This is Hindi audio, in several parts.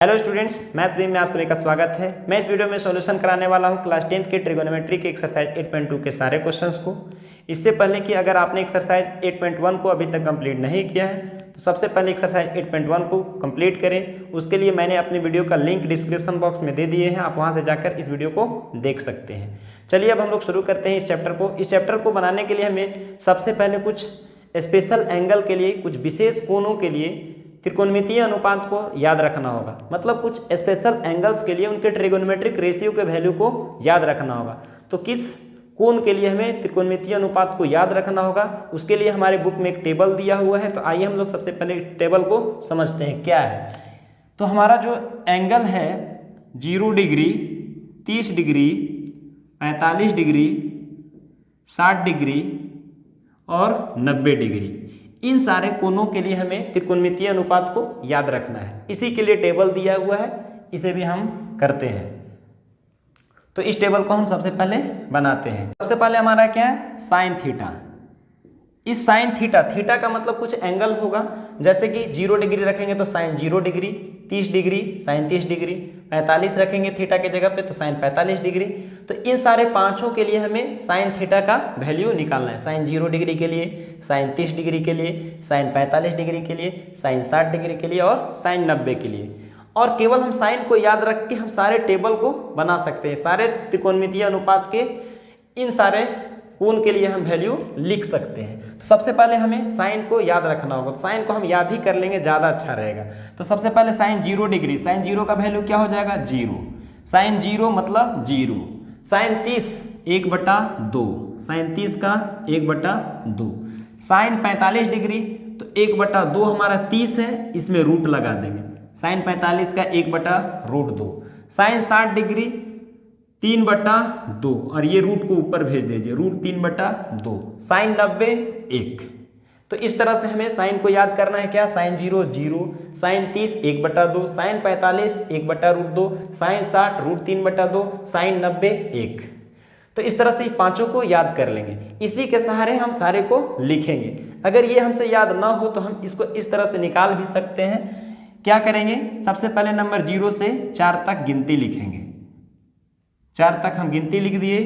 हेलो स्टूडेंट्स, मैथ्स बीम में आप सभी का स्वागत है। मैं इस वीडियो में सॉल्यूशन कराने वाला हूं क्लास 10th के ट्रिगोनोमेट्री के एक्सरसाइज 8.2 के सारे क्वेश्चंस को। इससे पहले कि अगर आपने एक्सरसाइज 8.1 को अभी तक कंप्लीट नहीं किया है तो सबसे पहले एक्सरसाइज 8.1 को कंप्लीट करें। उसके लिए मैंने अपनी वीडियो का लिंक डिस्क्रिप्शन बॉक्स में दे दिए हैं, आप वहाँ से जाकर इस वीडियो को देख सकते हैं। चलिए अब हम लोग शुरू करते हैं इस चैप्टर को। इस चैप्टर को बनाने के लिए हमें सबसे पहले कुछ स्पेशल एंगल के लिए, कुछ विशेष कोणों के लिए त्रिकोणमितीय अनुपात को याद रखना होगा। मतलब कुछ स्पेशल एंगल्स के लिए उनके ट्रिगोनोमेट्रिक रेशियो के वैल्यू को याद रखना होगा। तो किस कोण के लिए हमें त्रिकोणमितीय अनुपात को याद रखना होगा, उसके लिए हमारे बुक में एक टेबल दिया हुआ है। तो आइए हम लोग सबसे पहले टेबल को समझते हैं क्या है। तो हमारा जो एंगल है 0 डिग्री, 30 डिग्री, 45 डिग्री, 60 डिग्री और 90 डिग्री, इन सारे कोणों के लिए हमें त्रिकोणमितीय अनुपात को याद रखना है। इसी के लिए टेबल दिया हुआ है, इसे भी हम करते हैं। तो इस टेबल को हम सबसे पहले बनाते हैं। सबसे पहले हमारा क्या है, साइन थीटा। इस साइन थीटा, थीटा का मतलब कुछ एंगल होगा। जैसे कि 0 डिग्री रखेंगे तो sine 0 degree, 30 degree sine 30 degree, 45 रखेंगे थीटा के जगह पे तो साइन 45 डिग्री। तो इन सारे पांचों के लिए हमें साइन थीटा का वैल्यू निकालना है। साइन 0 डिग्री के लिए, साइन 30 डिग्री के लिए, साइन 45 डिग्री के लिए, साइन 60 डिग्री के लिए और साइन 90 के लिए। और केवल हम साइन को याद रख के हम सारे टेबल को बना सकते हैं। सारे त्रिकोणमितीय अनुपात के इन सारे कोण के लिए हम वैल्यू लिख सकते हैं। तो सबसे पहले हमें साइन को याद रखना होगा। तो साइन को हम याद ही कर लेंगे, ज़्यादा अच्छा रहेगा। तो सबसे पहले साइन 0 डिग्री, साइन 0 का वैल्यू क्या हो जाएगा, 0। साइन 0 मतलब 0। साइन 30 1/2, साइन 30 का 1/2। साइन 45 डिग्री तो 1/2 हमारा 30 है, इसमें रूट लगा देंगे। साइन 45 का 1/√2। साइन 60 डिग्री 3/2 और ये रूट को ऊपर भेज दीजिए, रूट 3/2। साइन 90 1। तो इस तरह से हमें साइन को याद करना है। क्या, sine 0 0, sine 30 1/2, sine 45 1/√2, sine 60 root 3/2, sine 90 1। तो इस तरह से पांचों को याद कर लेंगे। इसी के सहारे हम सारे को लिखेंगे। अगर ये हमसे याद ना हो तो हम इसको इस तरह से निकाल भी सकते हैं। क्या करेंगे, सबसे पहले नंबर 0 से 4 तक गिनती लिखेंगे। 4 तक हम गिनती लिख दिए।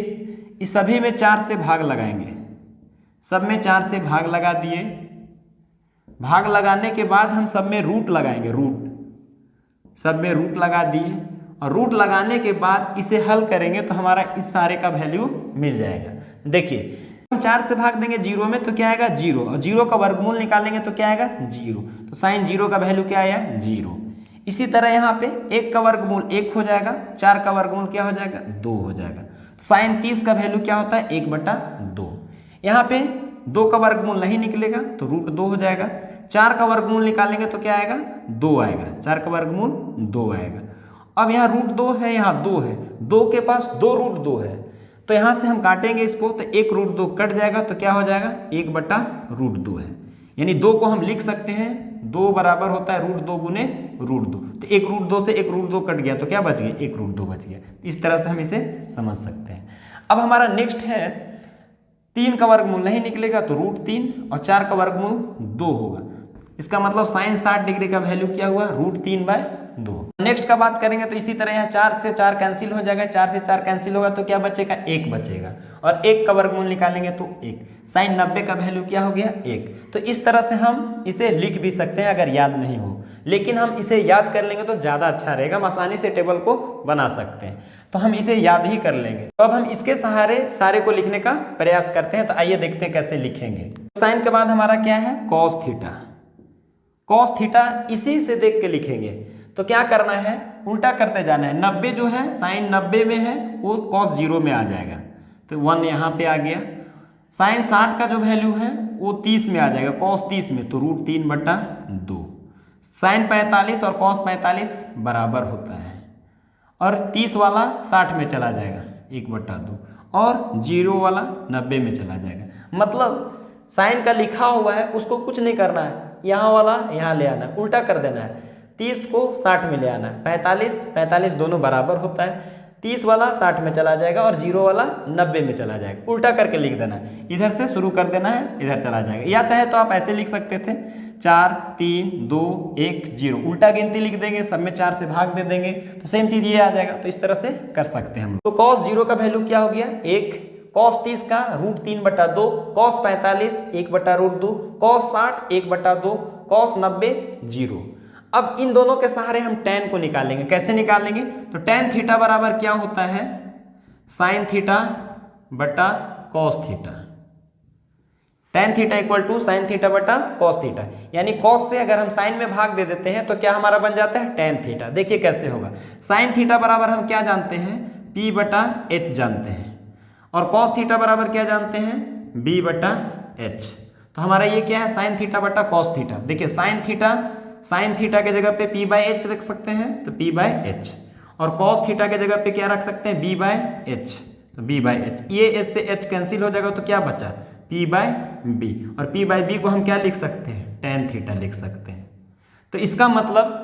इस सभी में 4 से भाग लगाएंगे। सब में 4 से भाग लगा दिए। भाग लगाने के बाद हम सब में रूट लगाएंगे। रूट, सब में रूट लगा दिए। और रूट लगाने के बाद इसे हल करेंगे तो हमारा इस सारे का वैल्यू मिल जाएगा। देखिए, हम 4 से भाग देंगे 0 में तो क्या आएगा, 0। और 0 का वर्गमूल निकालेंगे तो क्या आएगा, 0। तो साइन 0 का वैल्यू क्या आया, 0। इसी तरह यहाँ पे 1 का वर्गमूल 1 हो जाएगा, 4 का वर्गमूल क्या हो जाएगा, 2 हो जाएगा। तो साइन 30 का वैल्यू क्या होता है, 1/2। यहाँ पे 2 का वर्गमूल नहीं निकलेगा तो √2 हो जाएगा। 4 का वर्गमूल निकालेंगे तो क्या आएगा, 2 आएगा। 4 का वर्गमूल 2 आएगा। अब यहाँ √2 है, यहाँ 2 है, 2 के पास 2√2 है। तो यहाँ से हम काटेंगे इसको तो 1√2 कट जाएगा तो क्या हो जाएगा, 1/√2 है। यानी 2 को हम लिख सकते हैं, 2 बराबर होता है √2 गुने √2। तो 1√2 से 1√2 कट गया तो क्या बच गया, 1√2 बच गया। इस तरह से हम इसे समझ सकते हैं। अब हमारा नेक्स्ट है 3 का वर्गमूल नहीं निकलेगा तो √3 और 4 का वर्गमूल 2 होगा। इसका मतलब साइन 60 डिग्री का वैल्यू क्या हुआ, √3/2। नेक्स्ट का बात करेंगे तो इसी तरह यहाँ 4 से 4 कैंसिल हो जाएगा। 4 से 4 कैंसिल होगा तो क्या बचेगा, 1 बचेगा। और 1 का वर्गमूल निकालेंगे तो 1। साइन 90 का वैल्यू क्या हो गया, 1। तो इस तरह से हम इसे लिख भी सकते हैं अगर याद नहीं हो, लेकिन हम इसे याद कर लेंगे तो ज़्यादा अच्छा रहेगा। हम आसानी से टेबल को बना सकते हैं, तो हम इसे याद ही कर लेंगे। तो अब हम इसके सहारे सारे को लिखने का प्रयास करते हैं। तो आइए देखते हैं कैसे लिखेंगे। साइन के बाद हमारा क्या है, कॉस थीटा। कॉस थीटा इसी से देख के लिखेंगे। तो क्या करना है, उल्टा करते जाना है। 90 जो है साइन 90 में है वो कॉस 0 में आ जाएगा, तो 1 यहाँ पे आ गया। साइन 60 का जो वैल्यू है वो 30 में आ जाएगा, कॉस 30 में, तो √3/2। साइन 45 और कॉस 45 बराबर होता है, और 30 वाला 60 में चला जाएगा 1/2, और 0 वाला 90 में चला जाएगा। मतलब साइन का लिखा हुआ है उसको कुछ नहीं करना है, यहाँ वाला यहाँ ले आना है, उल्टा कर देना है। 30 को 60 में ले आना है। 45 दोनों बराबर होता है। 30 वाला 60 में चला जाएगा और 0 वाला 90 में चला जाएगा। उल्टा करके लिख देना है, इधर से शुरू कर देना है, इधर चला जाएगा। या चाहे तो आप ऐसे लिख सकते थे 4 3 2 1 0, उल्टा गिनती लिख देंगे, सब में 4 से भाग दे देंगे तो सेम चीज ये आ जाएगा। तो इस तरह से कर सकते हैं हम। तो cos 0 का वैल्यू क्या हो गया 1, cos 30 का √3/2, cos 45 1/√2, cos 60 1/2, cos 90 0। अब इन दोनों के सहारे हम tan को निकालेंगे। कैसे निकालेंगे? तो tan थीटा बराबर क्या होता है sin थीटा बटा cos theta. tan theta equal to sin theta बटा cos थीटा, यानी cos से अगर हम sin में भाग दे देते हैं तो क्या हमारा बन जाता है tan थीटा। देखिए कैसे होगा, sin थीटा बराबर हम क्या जानते हैं P बटा H जानते हैं, और cos थीटा बराबर क्या जानते हैं B बटा H। तो हमारा ये क्या है sin थीटा बटा cos थीटा। देखिए sin थीटा के जगह पे P बाई H रख सकते हैं तो P बाई H, और cos थीटा के जगह पे क्या रख सकते हैं B बाई H, तो B बाई H। ये H से H कैंसिल हो जाएगा तो क्या बचा P बाई B, और P बाई B को हम क्या लिख सकते हैं tan थीटा लिख सकते हैं। तो इसका मतलब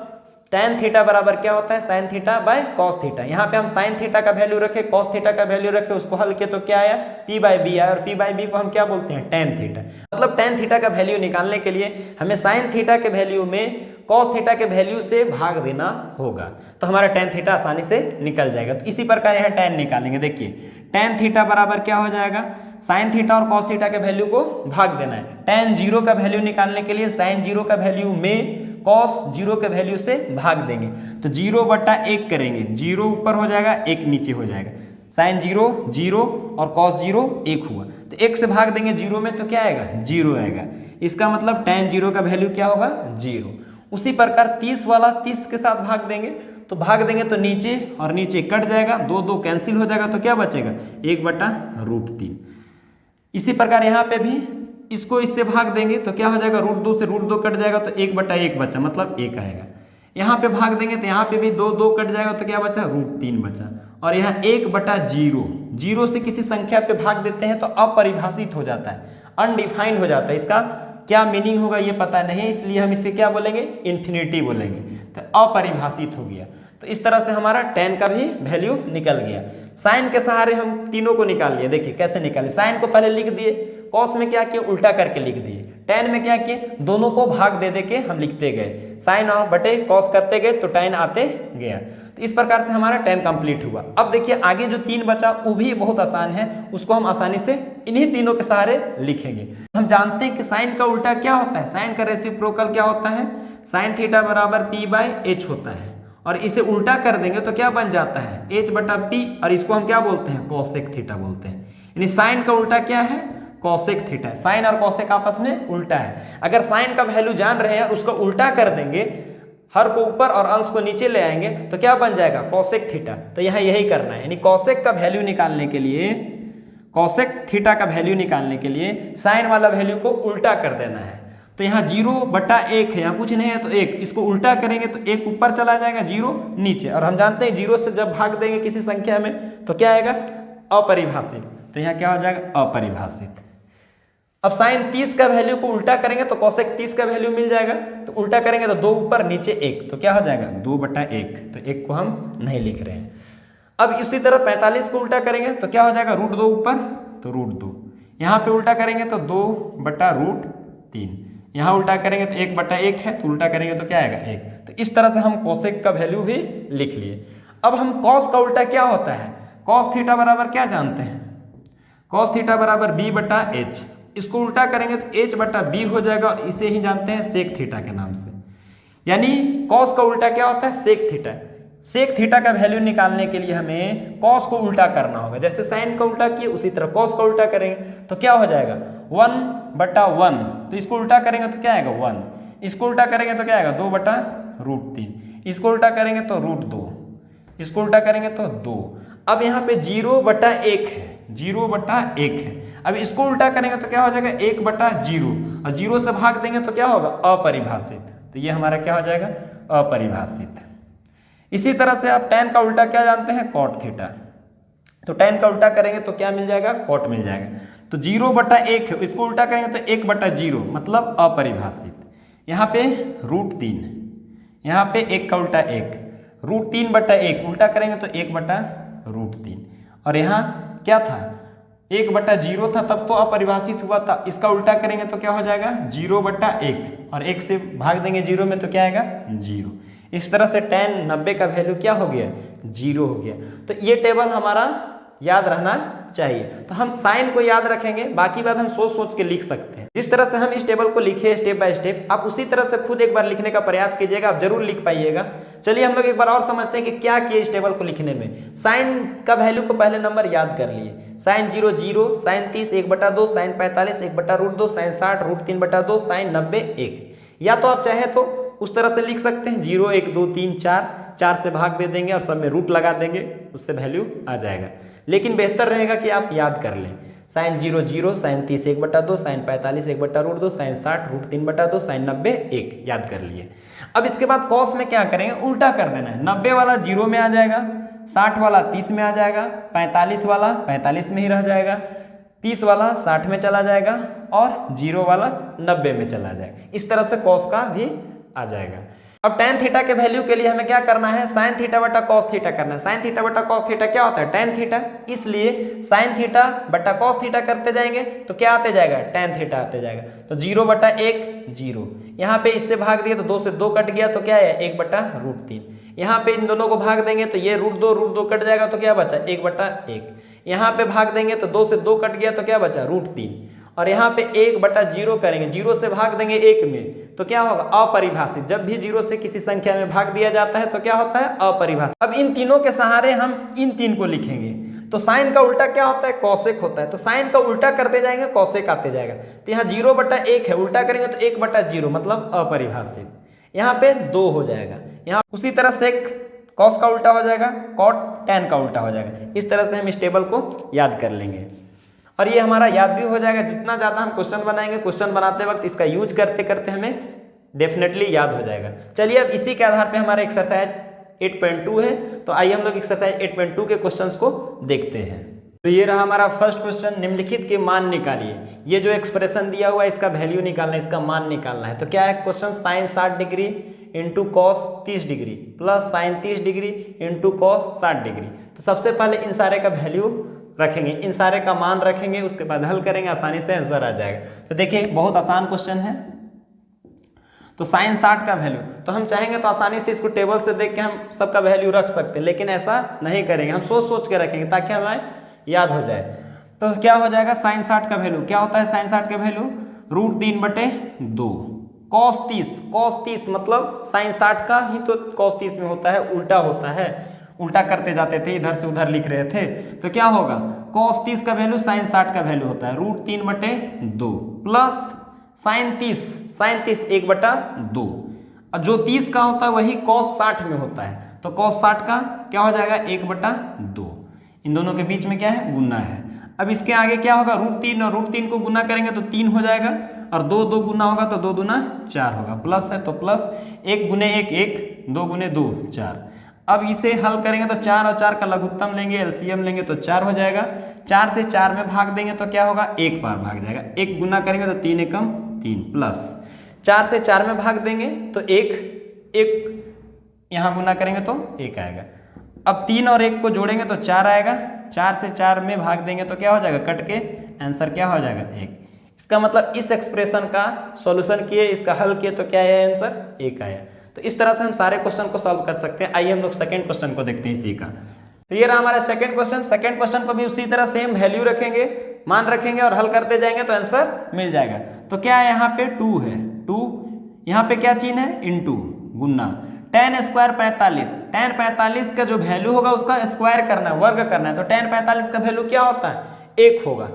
tan थीटा बराबर क्या होता है sin theta by cos theta. यहाँ पे हम sin थीटा का वैल्यू रखे, cos थीटा का वैल्यू रखे, उसको हल किए तो क्या आया P बाई B आया, और P बाई B को हम क्या बोलते हैं tan थीटा। मतलब tan थीटा का वैल्यू निकालने के लिए हमें sin थीटा के वैल्यू में cos थीटा के वैल्यू से भाग देना होगा, तो हमारा tan थीटा आसानी से निकल जाएगा। तो इसी प्रकार यहाँ tan निकालेंगे। देखिए tan थीटा बराबर क्या हो जाएगा sin थीटा और cos थीटा के वैल्यू को भाग देना है। tan 0 का वैल्यू निकालने के लिए sin 0 का वैल्यू में cos 0 के वैल्यू से भाग देंगे, तो 0/1 करेंगे, 0 ऊपर हो जाएगा 1 नीचे हो जाएगा, sin 0 0 और cos 0 1 हुआ, तो 1 से भाग देंगे 0 में तो क्या आएगा 0 आएगा। इसका मतलब tan 0 का वैल्यू क्या होगा 0। उसी प्रकार 30 वाला 30 के साथ भाग देंगे, तो भाग देंगे तो नीचे और नीचे कट जाएगा, 2 2 कैंसिल हो जाएगा, तो क्या बचेगा 1/√3। इसी प्रकार यहाँ पे भी इसको इससे भाग देंगे तो क्या हो जाएगा √2 से √2 कट जाएगा, तो 1/1 बचा, मतलब 1 आएगा। यहाँ पे भाग देंगे तो यहाँ पे भी 2 2 कट जाएगा, तो क्या बचा √3 बचा, और यहाँ 1/0, 0 से किसी संख्या पे भाग देते हैं तो अपरिभाषित हो जाता है, अनडिफाइंड हो जाता है। इसका क्या मीनिंग होगा ये पता नहीं, इसलिए हम इसे क्या बोलेंगे इन्फिनिटी बोलेंगे, तो अपरिभाषित हो गया। तो इस तरह से हमारा tan का भी वैल्यू निकल गया। sin के सहारे हम तीनों को निकाल लिए। देखिए कैसे निकाले, sin को पहले लिख दिए, cos में क्या किए उल्टा करके लिख दिए, tan में क्या किए दोनों को भाग दे दे के हम लिखते गए, sin और बटे cos करते गए तो tan आते गया। तो इस प्रकार से हमारा tan कंप्लीट हुआ। अब देखिए आगे जो 3 बचा वो भी बहुत आसान है, उसको हम आसानी से इन्हीं तीनों के सहारे लिखेंगे। हम जानते हैं कि sin का उल्टा क्या होता है, sin का रेसिप्रोकल क्या होता है sin थीटा बराबर P बाई H होता है, और इसे उल्टा कर देंगे तो क्या बन जाता है H/P, और इसको हम क्या बोलते हैं कोसेक थीटा बोलते हैं। यानी साइन का उल्टा क्या है कोसेक थीटा। साइन और कोसेक आपस में उल्टा है। अगर साइन का वैल्यू जान रहे हैं उसको उल्टा कर देंगे, हर को ऊपर और अंश को नीचे ले आएंगे तो क्या बन जाएगा कोसेक थीटा। तो यहाँ यही करना है, यानी कोसेक का वैल्यू निकालने के लिए, कोसेक थीटा का वैल्यू निकालने के लिए साइन वाला वैल्यू को उल्टा कर देना है। तो यहाँ 0/1 है, यहाँ कुछ नहीं है तो 1, इसको उल्टा करेंगे तो 1 ऊपर चला जाएगा 0 नीचे, और हम जानते हैं 0 से जब भाग देंगे किसी संख्या में तो क्या आएगा अपरिभाषित। तो यहाँ क्या हो जाएगा अपरिभाषित। अब साइन 30 का वैल्यू को उल्टा करेंगे तो कोसेक 30 का वैल्यू मिल जाएगा, तो उल्टा करेंगे तो 2 ऊपर नीचे 1, तो क्या हो जाएगा 2/1, तो 1 को हम नहीं लिख रहे हैं। अब इसी तरह 45 को उल्टा करेंगे तो क्या हो जाएगा √2 ऊपर तो √2, यहाँ पे उल्टा करेंगे तो 2/√3, यहाँ उल्टा करेंगे तो 1/1 है, तो उल्टा करेंगे तो क्या आएगा 1। तो इस तरह से हम कोसेक का वैल्यू भी लिख लिए। अब हम कॉस का उल्टा क्या होता है, कॉस थीटा बराबर क्या जानते हैं, कॉस थीटा बराबर B/H, इसको उल्टा करेंगे तो H/B हो जाएगा, और इसे ही जानते हैं सेक थीटा के नाम से। यानी कॉस का उल्टा क्या होता है सेक थीटा। सेक थीटा का वैल्यू निकालने के लिए हमें कॉस को उल्टा करना होगा, जैसे साइन का उल्टा किए उसी तरह कॉस का उल्टा करेंगे तो क्या हो जाएगा 1/1, तो इसको उल्टा करेंगे तो क्या आएगा 1, इसको उल्टा करेंगे तो क्या आएगा 2/√3, इसको उल्टा करेंगे तो √2, इसको उल्टा करेंगे तो 2। अब यहाँ पे 0/1 है, 0/1 है। अब इसको उल्टा करेंगे तो क्या हो जाएगा 1/0, और 0 से भाग देंगे तो क्या होगा अपरिभाषित, तो ये हमारा क्या हो जाएगा अपरिभाषित। इसी तरह से आप tan का उल्टा क्या जानते हैं cot थीटा, तो tan का उल्टा करेंगे तो क्या मिल जाएगा cot मिल जाएगा। तो 0/1 है, इसको उल्टा करेंगे तो 1/0, मतलब अपरिभाषित। यहाँ पे √3, यहाँ पे 1 का उल्टा 1, √3/1 उल्टा करेंगे तो 1/√3, √3। और यहाँ क्या था 1/0 था, तब तो अपरिभाषित हुआ था। इसका उल्टा करेंगे तो क्या हो जाएगा 0/1 और 1 से भाग देंगे 0 में तो क्या आएगा 0। इस तरह से tan 90 का वैल्यू क्या हो गया 0 हो गया। तो ये टेबल हमारा याद रहना चाहिए। तो हम साइन को याद रखेंगे, बाकी बात हम सोच सोच के लिख सकते हैं। जिस तरह से हम इस टेबल को लिखे स्टेप बाय स्टेप, आप उसी तरह से खुद एक बार लिखने का प्रयास कीजिएगा, आप जरूर लिख पाइएगा। चलिए हम लोग एक बार और समझते हैं कि क्या किए इस टेबल को लिखने में। साइन का वैल्यू को पहले नंबर याद कर लिए, sine 0 0, sine 30 1/2, sine 45 1/√2, sine 60 √3/2, sine 90 1। या तो आप चाहे तो उस तरह से लिख सकते हैं 0 1 2 3 4 से भाग दे देंगे और सब में रूट लगा देंगे, उससे वैल्यू आ जाएगा। लेकिन बेहतर रहेगा कि आप याद कर लें sine 0 0, sine 30 1/2, sine 45 1/√2, sine 60 √3/2, sine 90 1 याद कर लिए। अब इसके बाद कॉस में क्या करेंगे, उल्टा कर देना है। 90 वाला 0 में आ जाएगा, 60 वाला 30 में आ जाएगा, 45 वाला 45 में ही रह जाएगा, 30 वाला 60 में चला जाएगा और 0 वाला 90 में चला जाएगा। इस तरह से कॉस का भी आ जाएगा। अब tan थीटा के वैल्यू के लिए हमें क्या करना है, साइन थीटा बटा कॉस थीटा करना है। साइन थीटा बटा कॉस थीटा क्या होता है tan थीटा, इसलिए साइन थीटा बटा कॉस थीटा करते जाएंगे तो क्या आते जाएगा tan थीटा आते जाएगा। तो 0/1 0, यहाँ पे इससे भाग दिए तो 2 से 2 कट गया तो क्या है 1/√3। यहाँ पे इन दोनों को भाग देंगे तो ये √2 कट जाएगा तो क्या बचा 1/1। यहाँ पे भाग देंगे तो 2 से 2 कट गया तो क्या बचा √3। और यहाँ पे 1/0 करेंगे, 0 से भाग देंगे 1 में तो क्या होगा अपरिभाषित। जब भी 0 से किसी संख्या में भाग दिया जाता है तो क्या होता है अपरिभाषित। अब इन तीनों के सहारे हम इन 3 को लिखेंगे। तो साइन का उल्टा क्या होता है कौशिक होता है, तो साइन का उल्टा करते जाएंगे कौशिक आते जाएगा। तो यहाँ 0/1 है, उल्टा करेंगे तो 1/0 मतलब अपरिभाषित। यहाँ पे 2 हो जाएगा। यहाँ उसी तरह से कॉस का उल्टा हो जाएगा, कॉट tan का उल्टा हो जाएगा। इस तरह से हम इस टेबल को याद कर लेंगे और ये हमारा याद भी हो जाएगा। जितना ज़्यादा हम क्वेश्चन बनाएंगे, क्वेश्चन बनाते वक्त इसका यूज करते करते हमें डेफिनेटली याद हो जाएगा। चलिए अब इसी के आधार पे हमारा एक्सरसाइज 8.2 है, तो आइए हम लोग एक्सरसाइज 8.2 के क्वेश्चंस को देखते हैं। तो ये रहा हमारा फर्स्ट क्वेश्चन, निम्नलिखित के मान निकालिए। ये जो एक्सप्रेशन दिया हुआ है इसका वैल्यू निकालना है, इसका मान निकालना है। तो क्या है question, sine 60 degree into cos 30 degree plus sine 30 degree into cos 60 degree. तो सबसे पहले इन सारे का वैल्यू रखेंगे, इन सारे का मान रखेंगे, उसके बाद हल करेंगे, आसानी से आंसर आ जाएगा। तो देखिए बहुत आसान क्वेश्चन है। तो साइन 60 का वैल्यू, तो हम चाहेंगे तो आसानी से इसको टेबल से देख के हम सबका वैल्यू रख सकते हैं, लेकिन ऐसा नहीं करेंगे, हम सोच सोच के रखेंगे ताकि हमें याद हो जाए। तो क्या हो जाएगा, साइन 60 का वैल्यू क्या होता है, साइन 60 का वैल्यू √3/2 कॉस 30 मतलब साइन 60 का ही तो कॉस 30 में होता है, उल्टा होता है, उल्टा करते जाते थे, इधर से उधर लिख रहे थे। तो क्या होगा, कॉस 30 का वैल्यू साइन 60 का वैल्यू होता है √3/2 प्लस साइन 30 1/2 और जो 30 का होता है वही कॉस 60 में होता है। तो कॉस 60 का क्या हो जाएगा 1/2, इन दोनों के बीच में क्या है गुना है। अब इसके आगे क्या होगा, √3 और √3 को गुना करेंगे तो 3 हो जाएगा और 2 गुना होगा तो 2 दूना 4 होगा, प्लस है तो प्लस 1 गुने 1 1, 2 गुने 2 4। अब इसे हल करेंगे तो 4 और 4 का लघुत्तम लेंगे, एलसीएम लेंगे तो 4 हो जाएगा। 4 से 4 में भाग देंगे तो क्या होगा, 1 बार भाग जाएगा। 1 गुना करेंगे तो 3 एकम 3 प्लस 4 से 4 में भाग देंगे तो 1 यहाँ गुना करेंगे तो 1 आएगा। अब 3 और 1 को जोड़ेंगे तो 4 आएगा। 4 से 4 में भाग देंगे तो क्या हो जाएगा, कट के आंसर क्या हो जाएगा 1। इसका मतलब इस एक्सप्रेशन का सॉल्यूशन किए, इसका हल किए तो क्या है आंसर 1 आया। तो इस तरह से हम सारे क्वेश्चन को सॉल्व कर सकते हैं। आइए हम लोग सेकंड क्वेश्चन को देखते हैं इसी का। तो ये रहा हमारा सेकंड क्वेश्चन। सेकंड क्वेश्चन को भी उसी तरह सेम वैल्यू रखेंगे, मान रखेंगे और हल करते जाएंगे तो आंसर मिल जाएगा। तो क्या है, यहाँ पे 2 है, 2 यहाँ पे क्या चिन्ह है, इनटू गुना, tan स्क्वायर 45, tan 45 का जो वैल्यू होगा उसका स्क्वायर करना है, वर्ग करना है। तो tan 45 का वैल्यू क्या होता है 1 होगा।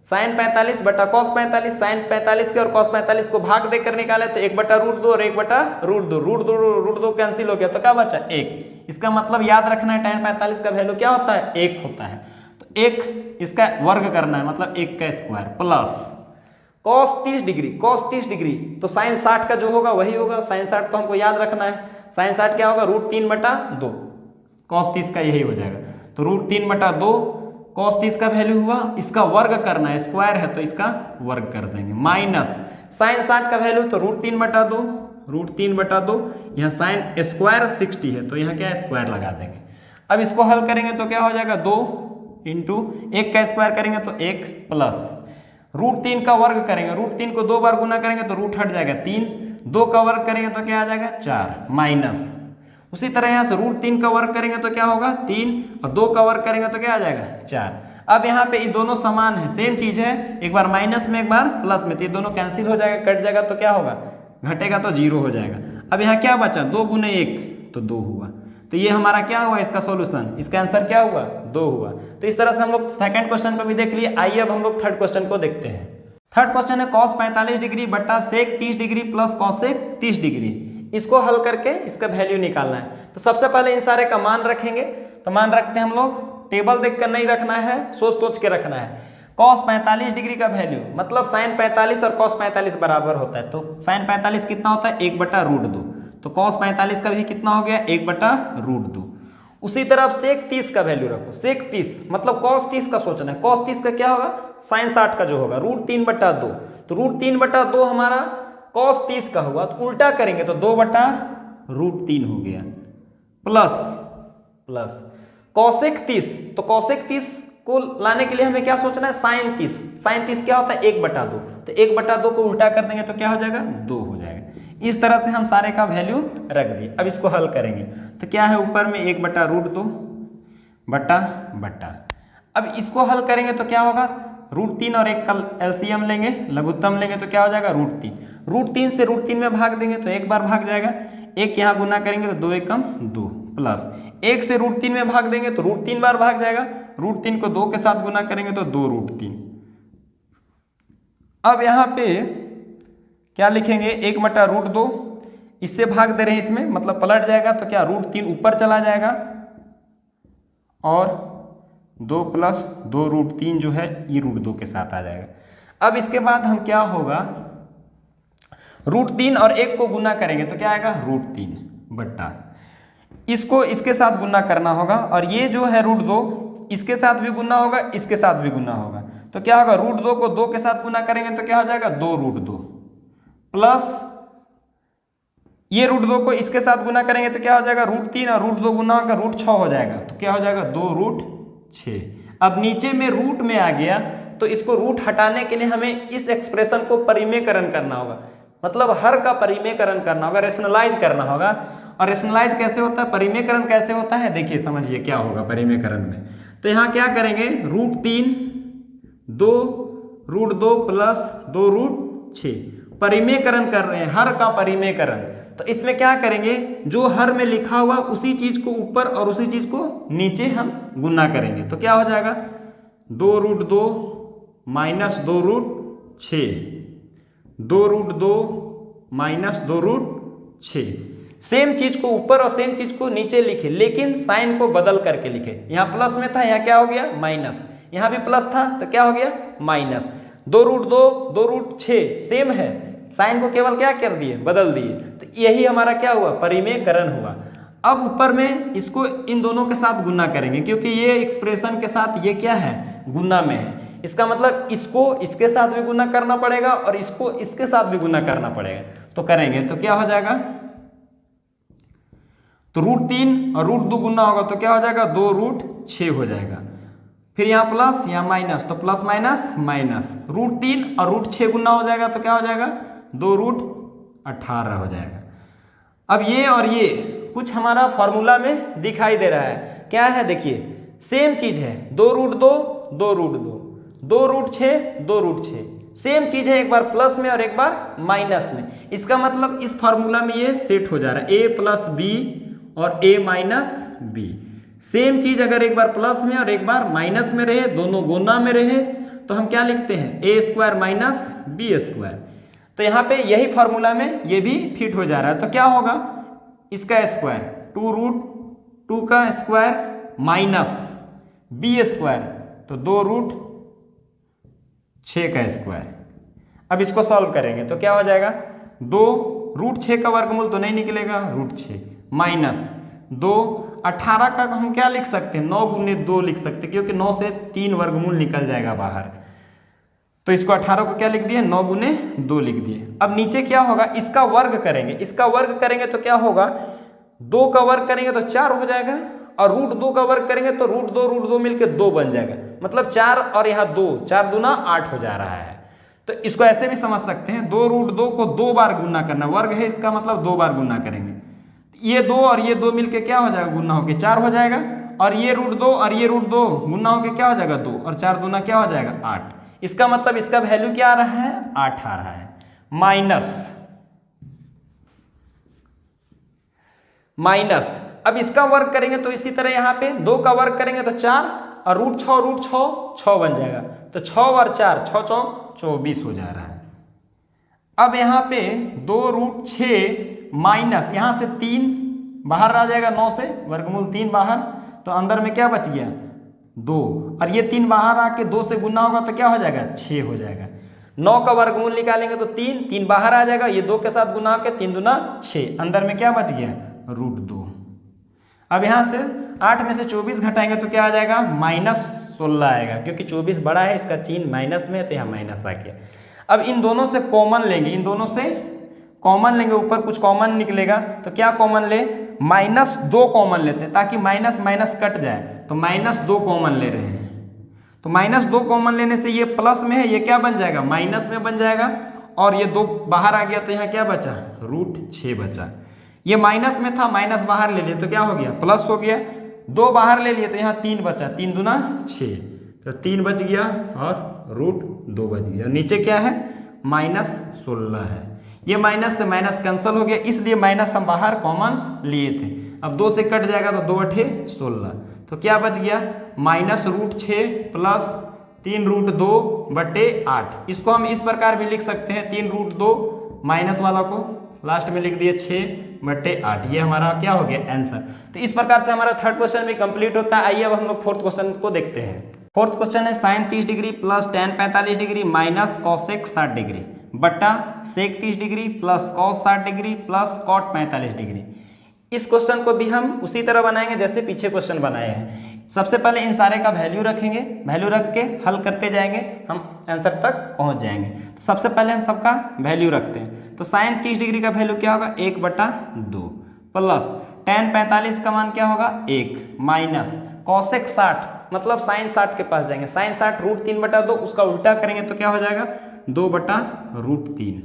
साइन 45 बटा कॉस 45, साइन 45 के और कॉस 45 को भाग देकर निकाले तो 1/√2 और 1/√2, √2 कैंसिल हो गया तो क्या बचा 1। इसका मतलब याद रखना है tan 45 का वैल्यू क्या होता है 1 होता है। तो 1 इसका वर्ग करना है, मतलब 1 का स्क्वायर प्लस कॉस 30 डिग्री, तो साइन 60 का जो होगा वही होगा। साइन 60 तो हमको याद रखना है, साइन 60 क्या होगा √3/2, कॉस 30 का यही हो जाएगा। तो √3/2 कॉस 30 का वैल्यू हुआ, इसका वर्ग करना है, स्क्वायर है तो इसका वर्ग कर देंगे, माइनस साइन 60 का वैल्यू तो √3/2, यहाँ साइन स्क्वायर 60 है तो यहाँ क्या है स्क्वायर लगा देंगे। अब इसको हल करेंगे तो क्या हो जाएगा 2 इंटू 1 का स्क्वायर करेंगे तो 1 प्लस √3 का वर्ग करेंगे, √3 को 2 बार गुना करेंगे तो रूट हट जाएगा 3, 2 का वर्ग करेंगे तो क्या आ जाएगा 4 माइनस, उसी तरह यहाँ से √3 का वर्ग करेंगे तो क्या होगा 3 और 2 का वर्ग करेंगे तो क्या आ जाएगा 4। अब यहाँ पे ये दोनों समान है, सेम चीज है, एक बार माइनस में एक बार प्लस में, तो ये दोनों कैंसिल हो जाएगा, कट जाएगा तो क्या होगा घटेगा तो 0 हो जाएगा। अब यहाँ क्या बचा 2 गुने 1 तो 2 हुआ, तो ये हमारा क्या हुआ इसका सॉल्यूशन, इसका आंसर क्या हुआ 2 हुआ। तो इस तरह से हम लोग सेकंड क्वेश्चन को भी देख लिए। आइए अब हम लोग थर्ड क्वेश्चन को देखते हैं। थर्ड क्वेश्चन है cos 45 डिग्री बट्टा sec 30 degree plus cos 30 degree. इसको हल करके इसका वैल्यू निकालना है। तो सबसे पहले इन सारे का मान रखेंगे, तो मान रखते हैं हम लोग, टेबल देख कर नहीं रखना है, सोच सोच के रखना है। cos 45 डिग्री का वैल्यू मतलब sin 45 और cos 45 बराबर होता है, तो sin 45 कितना होता है 1/√2, तो cos 45 का भी कितना हो गया 1/√2। उसी तरह sec 30 का वैल्यू रखो, sec 30 मतलब cos 30 का सोचना है, cos 30 का क्या होगा sin 60 का जो होगा √3/2, तो √3/2 हमारा cos 30 का हुआ, तो उल्टा करेंगे तो 2/√3 हो गया, प्लस cosec 30, तो cosec 30 को लाने के लिए हमें क्या सोचना है sin 30 क्या होता है 1/2, तो 1/2 को उल्टा कर देंगे तो क्या हो जाएगा 2 हो जाएगा। इस तरह से हम सारे का वैल्यू रख दिए। अब इसको हल करेंगे तो क्या है ऊपर में 1/√2 बट्टा, अब इसको हल करेंगे तो क्या होगा √3 और 1 का एलसीएम लेंगे, लघुत्तम लेंगे तो क्या हो जाएगा √3 से √3 में भाग देंगे तो एक बार भाग जाएगा, 1 यहाँ गुना करेंगे तो 2 एकम 2 प्लस 1 से √3 में भाग देंगे तो √3 बार भाग जाएगा, √3 को 2 के साथ गुना करेंगे तो 2√3। अब यहाँ पे क्या लिखेंगे 1/√2, इससे भाग दे रहे हैं इसमें मतलब पलट जाएगा तो क्या √3 ऊपर चला जाएगा और 2 प्लस 2√3 जो है ये √2 के साथ आ जाएगा। अब इसके बाद हम क्या होगा √3 और 1 को गुना करेंगे तो क्या आएगा √3 बट्टा, इसको इसके साथ गुना करना होगा और ये जो है √2 इसके साथ भी गुना होगा, इसके साथ भी गुना होगा, तो क्या होगा √2 को 2 के साथ गुना करेंगे तो क्या हो जाएगा 2√2 प्लस ये √2 को इसके साथ गुना करेंगे तो क्या हो जाएगा √3 और √2 गुना होगा √6 हो जाएगा, तो क्या हो जाएगा 2√6। अब नीचे में रूट में आ गया तो इसको रूट हटाने के लिए हमें इस एक्सप्रेशन को परिमेयकरण करना होगा, मतलब हर का परिमेयकरण करना होगा, रेशनलाइज करना होगा। और रेशनलाइज कैसे होता है, परिमेयकरण कैसे होता है, देखिए समझिए क्या होगा परिमेयकरण में। तो यहाँ क्या करेंगे √3 2√2 प्लस 2√6 परिमेयकरण कर रहे हैं, हर का परिमेयकरण। तो इसमें क्या करेंगे जो हर में लिखा हुआ उसी चीज को ऊपर और उसी चीज को नीचे हम गुना करेंगे, तो क्या हो जाएगा 2√2 माइनस 2√6 2√2 माइनस 2√6। सेम चीज को ऊपर और सेम चीज को नीचे लिखे, लेकिन साइन को बदल करके लिखे। यहाँ प्लस में था, यहाँ क्या हो गया माइनस, यहाँ भी प्लस था तो क्या हो गया माइनस। 2√2 2√6 सेम है, साइन को केवल क्या कर दिए बदल दिए, तो यही हमारा क्या हुआ परिमेयकरण हुआ। अब ऊपर में इसको इन दोनों के साथ गुना करेंगे, क्योंकि ये एक्सप्रेशन के साथ ये क्या है गुना में है, इसका मतलब इसको इसके साथ भी गुना करना पड़ेगा और इसको इसके साथ भी गुना करना पड़ेगा। तो करेंगे तो क्या हो जाएगा, तो √3 और √2 गुना होगा तो क्या हो जाएगा 2√6 हो जाएगा। फिर यहाँ प्लस यहाँ माइनस, तो प्लस माइनस माइनस, √3 और √6 गुना हो जाएगा तो क्या हो जाएगा 2√18 हो जाएगा। अब ये और ये कुछ हमारा फॉर्मूला में दिखाई दे रहा है, क्या है देखिए सेम चीज है, 2√2 2√2 2√6 2√6 सेम चीज है, एक बार प्लस में और एक बार माइनस में। इसका मतलब इस फॉर्मूला में ये सेट हो जा रहा है a प्लस बी और a माइनस बी। सेम चीज अगर एक बार प्लस में और एक बार माइनस में रहे, दोनों गुना में रहे, तो हम क्या लिखते हैं a² माइनस b²। तो यहाँ पे यही फॉर्मूला में ये भी फिट हो जा रहा है, तो क्या होगा इसका स्क्वायर 2√2 का स्क्वायर माइनस b², तो 2√6 का स्क्वायर। अब इसको सॉल्व करेंगे तो क्या हो जाएगा 2√6 का वर्गमूल तो नहीं निकलेगा √6 माइनस 2 18 का हम क्या लिख सकते हैं 9 गुने 2 लिख सकते हैं, क्योंकि 9 से 3 वर्गमूल निकल जाएगा बाहर, तो इसको 18 को क्या लिख दिए 9 गुने 2 लिख दिए। अब नीचे क्या होगा इसका वर्ग करेंगे, इसका वर्ग करेंगे तो क्या होगा 2 का वर्ग करेंगे तो 4 हो जाएगा और √2 का वर्ग करेंगे तो √2 मिलके 2 बन जाएगा, मतलब 4 और यहाँ 2, 4 दूना 8 हो जा रहा है। तो इसको ऐसे भी समझ सकते हैं, 2√2 को 2 बार गुना करना, वर्ग है इसका मतलब 2 बार गुना करेंगे, ये 2 और ये 2 मिलके क्या हो जाएगा, गुना होके 4 हो जाएगा, और ये √2 और ये √2 गुना होके क्या हो जाएगा 2, और 4 दूना क्या हो जाएगा 8। इसका मतलब इसका वैल्यू क्या आ रहा है, 8 आ रहा है। माइनस अब इसका वर्ग करेंगे तो इसी तरह यहाँ पे 2 का वर्ग करेंगे तो 4 और √6 6 बन जाएगा, तो 6 और 4 6 चौक 24 हो जा रहा है। अब यहाँ पे 2√6 माइनस यहाँ से 3 बाहर आ जाएगा, 9 से वर्गमूल 3 बाहर, तो अंदर में क्या बच गया 2, और ये 3 बाहर आके 2 से गुना होगा तो क्या हो जाएगा 6 हो जाएगा। 9 का वर्गमूल निकालेंगे तो 3 बाहर आ जाएगा, ये 2 के साथ गुना होकर 3 दूना 6, अंदर में क्या बच गया √2। अब यहाँ से 8 में से 24 घटाएंगे तो क्या आ जाएगा -16 आएगा, क्योंकि 24 बड़ा है, इसका चिन्ह माइनस में है तो यहाँ माइनस आ गया। अब इन दोनों से कॉमन लेंगे, इन दोनों से कॉमन लेंगे, ऊपर कुछ कॉमन निकलेगा तो क्या कॉमन ले, -2 कॉमन लेते हैं ताकि माइनस माइनस कट जाए, तो -2 कॉमन ले रहे हैं। तो -2 कॉमन लेने से ये प्लस में है, ये क्या बन जाएगा माइनस में बन जाएगा, और ये 2 बाहर आ गया तो यहाँ क्या बचा √6 बचा। ये माइनस में था, माइनस बाहर ले लिए तो क्या हो गया प्लस हो गया, 2 बाहर ले लिए तो यहाँ 3 बचा, 3 दूना 6, तो 3 बच गया और √2 बच गया। नीचे क्या है -16 है, ये माइनस से माइनस कैंसिल हो गया, इसलिए माइनस हम बाहर कॉमन लिए थे। अब 2 से कट जाएगा तो 2 8 16, तो क्या बच गया -√6 प्लस 3√2/8। इसको हम इस प्रकार भी लिख सकते हैं, 3√2 माइनस वाला को लास्ट में लिख दिए 6/8, ये हमारा क्या हो गया आंसर। तो इस प्रकार से हमारा थर्ड क्वेश्चन भी कंप्लीट होता है। आइए अब हम लोग फोर्थ क्वेश्चन को देखते हैं। फोर्थ क्वेश्चन है sin 30 degree plus tan 45 degree minus cosec 60 degree बटा sec 30 degree plus cos 60 degree plus cot 45 degree. इस क्वेश्चन को भी हम उसी तरह बनाएंगे जैसे पीछे क्वेश्चन बनाए हैं। सबसे पहले इन सारे का वैल्यू रखेंगे, वैल्यू रख के हल करते जाएंगे, हम आंसर तक पहुंच जाएंगे। तो सबसे पहले हम सबका वैल्यू रखते हैं। तो sin 30 डिग्री का वैल्यू क्या होगा 1/2 प्लस tan 45 का मान क्या होगा 1 माइनस cosec 60 मतलब sin 60 के पास जाएंगे, sin 60 √3/2, उसका उल्टा करेंगे तो क्या हो जाएगा 2/√3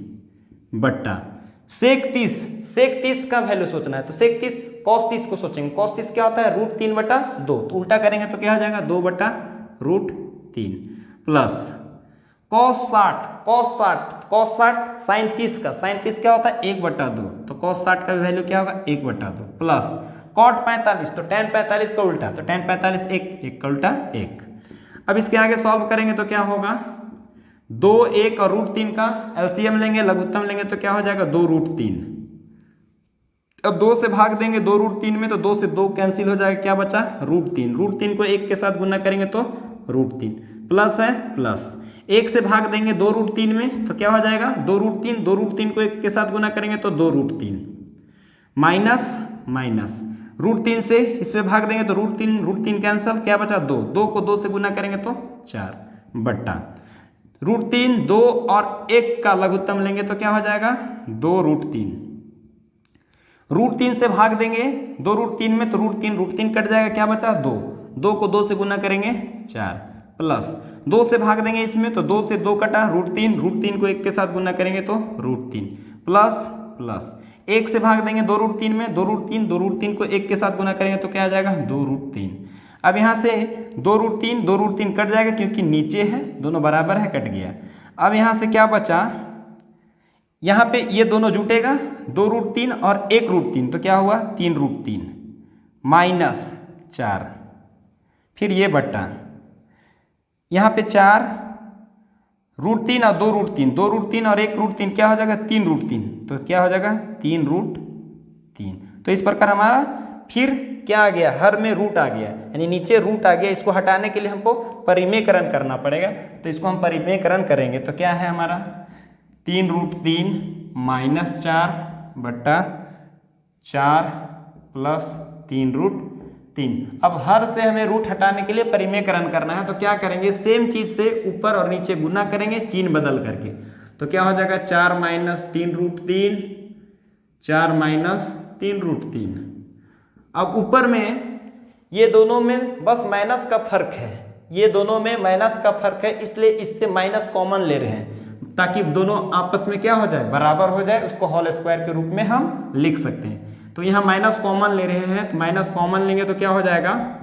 बट्टा sec 30 का वैल्यू सोचना है, तो sec 30 cos 30 को सोचेंगे, cos 30 क्या होता है √3/2, तो उल्टा करेंगे तो क्या हो जाएगा 2/√3 प्लस cos 60 sin 30 क्या होता है 1/2, तो cos 60 का वैल्यू क्या होगा 1/2 प्लस cot 45 तो tan 45 का उल्टा, तो tan 45 1 का उल्टा 1। अब इसके आगे सॉल्व करेंगे तो क्या होगा 2 1 और √3 का एलसीएम लेंगे, लघुत्तम लेंगे तो क्या हो जाएगा 2√3। अब 2 से भाग देंगे 2√3 में, तो 2 से 2 कैंसिल हो जाएगा, क्या बचा √3 को 1 के साथ गुना करेंगे तो √3 प्लस है प्लस 1 से भाग देंगे 2√3 में तो क्या हो जाएगा 2√3 को 1 के साथ गुना करेंगे तो 2√3 माइनस √3 से इस पे भाग देंगे तो √3 कैंसिल, क्या बचा 2 को 2 से गुना करेंगे तो 4 बट्टा √3 2 और 1 का लघुत्तम लेंगे तो क्या हो जाएगा 2√3। √3 से भाग देंगे 2√3 में तो √3 कट जाएगा, क्या बचा 2 को 2 से गुना करेंगे 4 प्लस 2 से भाग देंगे इसमें तो 2 से 2 कटा √3 को 1 के साथ गुना करेंगे तो √3 प्लस 1 से भाग देंगे 2√3 में 2√3 को 1 के साथ गुना करेंगे तो क्या आ जाएगा 2√3। अब यहाँ से 2√3 कट जाएगा क्योंकि नीचे है, दोनों बराबर है, कट गया। अब यहाँ से क्या बचा, यहाँ पे ये दोनों जुटेगा 2√3 और 1√3 तो क्या हुआ 3√3 माइनस 4, फिर ये बट्टा यहाँ पे 4 √3 और 2√3 और 1√3 क्या हो जाएगा 3√3, तो क्या हो जाएगा 3√3। तो इस प्रकार हमारा फिर क्या आ गया, हर में रूट आ गया, यानी नीचे रूट आ गया। इसको हटाने के लिए हमको परिमेयकरण करना पड़ेगा, तो इसको हम परिमेयकरण करेंगे तो क्या है हमारा 3√3 माइनस 4 बट्टा 4 प्लस 3√3। अब हर से हमें रूट हटाने के लिए परिमेयकरण करना है, तो क्या करेंगे सेम चीज से ऊपर और नीचे गुना करेंगे चिन्ह बदल करके, तो क्या हो जाएगा 4 माइनस 3√3 4 माइनस 3√3। अब ऊपर में ये दोनों में बस माइनस का फर्क है, ये दोनों में माइनस का फर्क है, इसलिए इससे माइनस कॉमन ले रहे हैं ताकि दोनों आपस में क्या हो जाए, बराबर हो जाए, उसको होल स्क्वायर के रूप में हम लिख सकते हैं। तो यहाँ माइनस कॉमन ले रहे हैं, तो माइनस कॉमन लेंगे तो क्या हो जाएगा,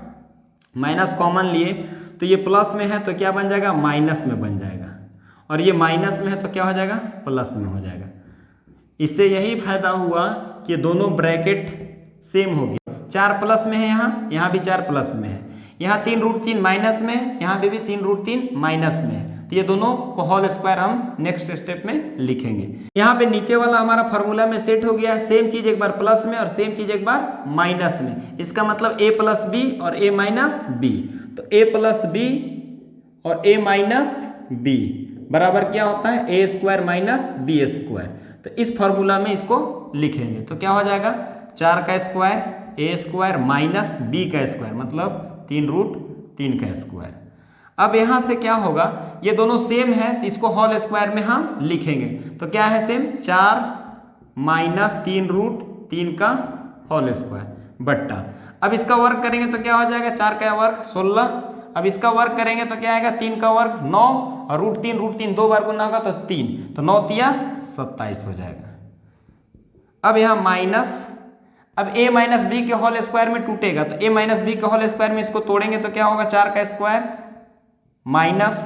माइनस कॉमन लिए तो ये प्लस में है तो क्या बन जाएगा, माइनस में बन जाएगा, और ये माइनस में है तो क्या हो जाएगा, प्लस में हो जाएगा। इससे यही फायदा हुआ कि दोनों ब्रैकेट सेम हो गया। 4 प्लस में है, यहाँ भी 4 प्लस में है, यहाँ 3√3 माइनस में है, यहाँ पे भी 3√3 माइनस में है। तो ये दोनों को होल स्क्वायर हम नेक्स्ट स्टेप में लिखेंगे। यहाँ पे नीचे वाला हमारा फॉर्मूला में सेट हो गया है, सेम चीज एक बार प्लस में और सेम चीज एक बार माइनस में। इसका मतलब a प्लस बी और a माइनस बी। तो a प्लस बी और a माइनस बी बराबर क्या होता है, a square minus B square. तो इस फॉर्मूला में इसको लिखेंगे तो क्या हो जाएगा, 4 का square a square minus b का स्क्वायर, मतलब 3√3 का स्क्वायर। अब यहाँ से क्या होगा, ये दोनों सेम है तो इसको होल स्क्वायर में हम लिखेंगे। तो क्या है सेम, 4 माइनस 3√3 का होल स्क्वायर बट्टा, अब इसका वर्ग करेंगे तो क्या हो जाएगा, 4 का वर्ग 16, अब इसका वर्ग करेंगे तो क्या आएगा, 3 का वर्ग 9 और √3 2 बार गुना होगा तो 3, तो 9 तिया 27 हो जाएगा। अब यहाँ माइनस, अब a माइनस बी के होल स्क्वायर में टूटेगा तो a माइनस बी के होल स्क्वायर में इसको तोड़ेंगे तो क्या होगा, 4 का square minus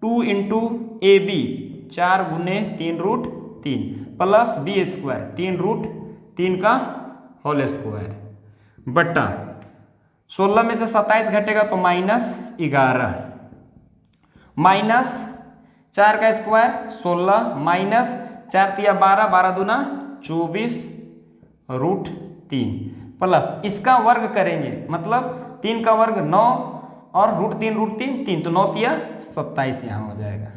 2 into A B, 4 गुने 3√3 प्लस बी स्क्वायर 3√3 का होल स्क्वायर बट्टा 16 में से 27 घटेगा तो -11 माइनस 4 का स्क्वायर 16 माइनस 4 तिया 12, 12 दूना 24√3 प्लस इसका वर्ग करेंगे, मतलब 3 का वर्ग 9 और √3 3, तो 9 तिया 27 यहाँ हो जाएगा,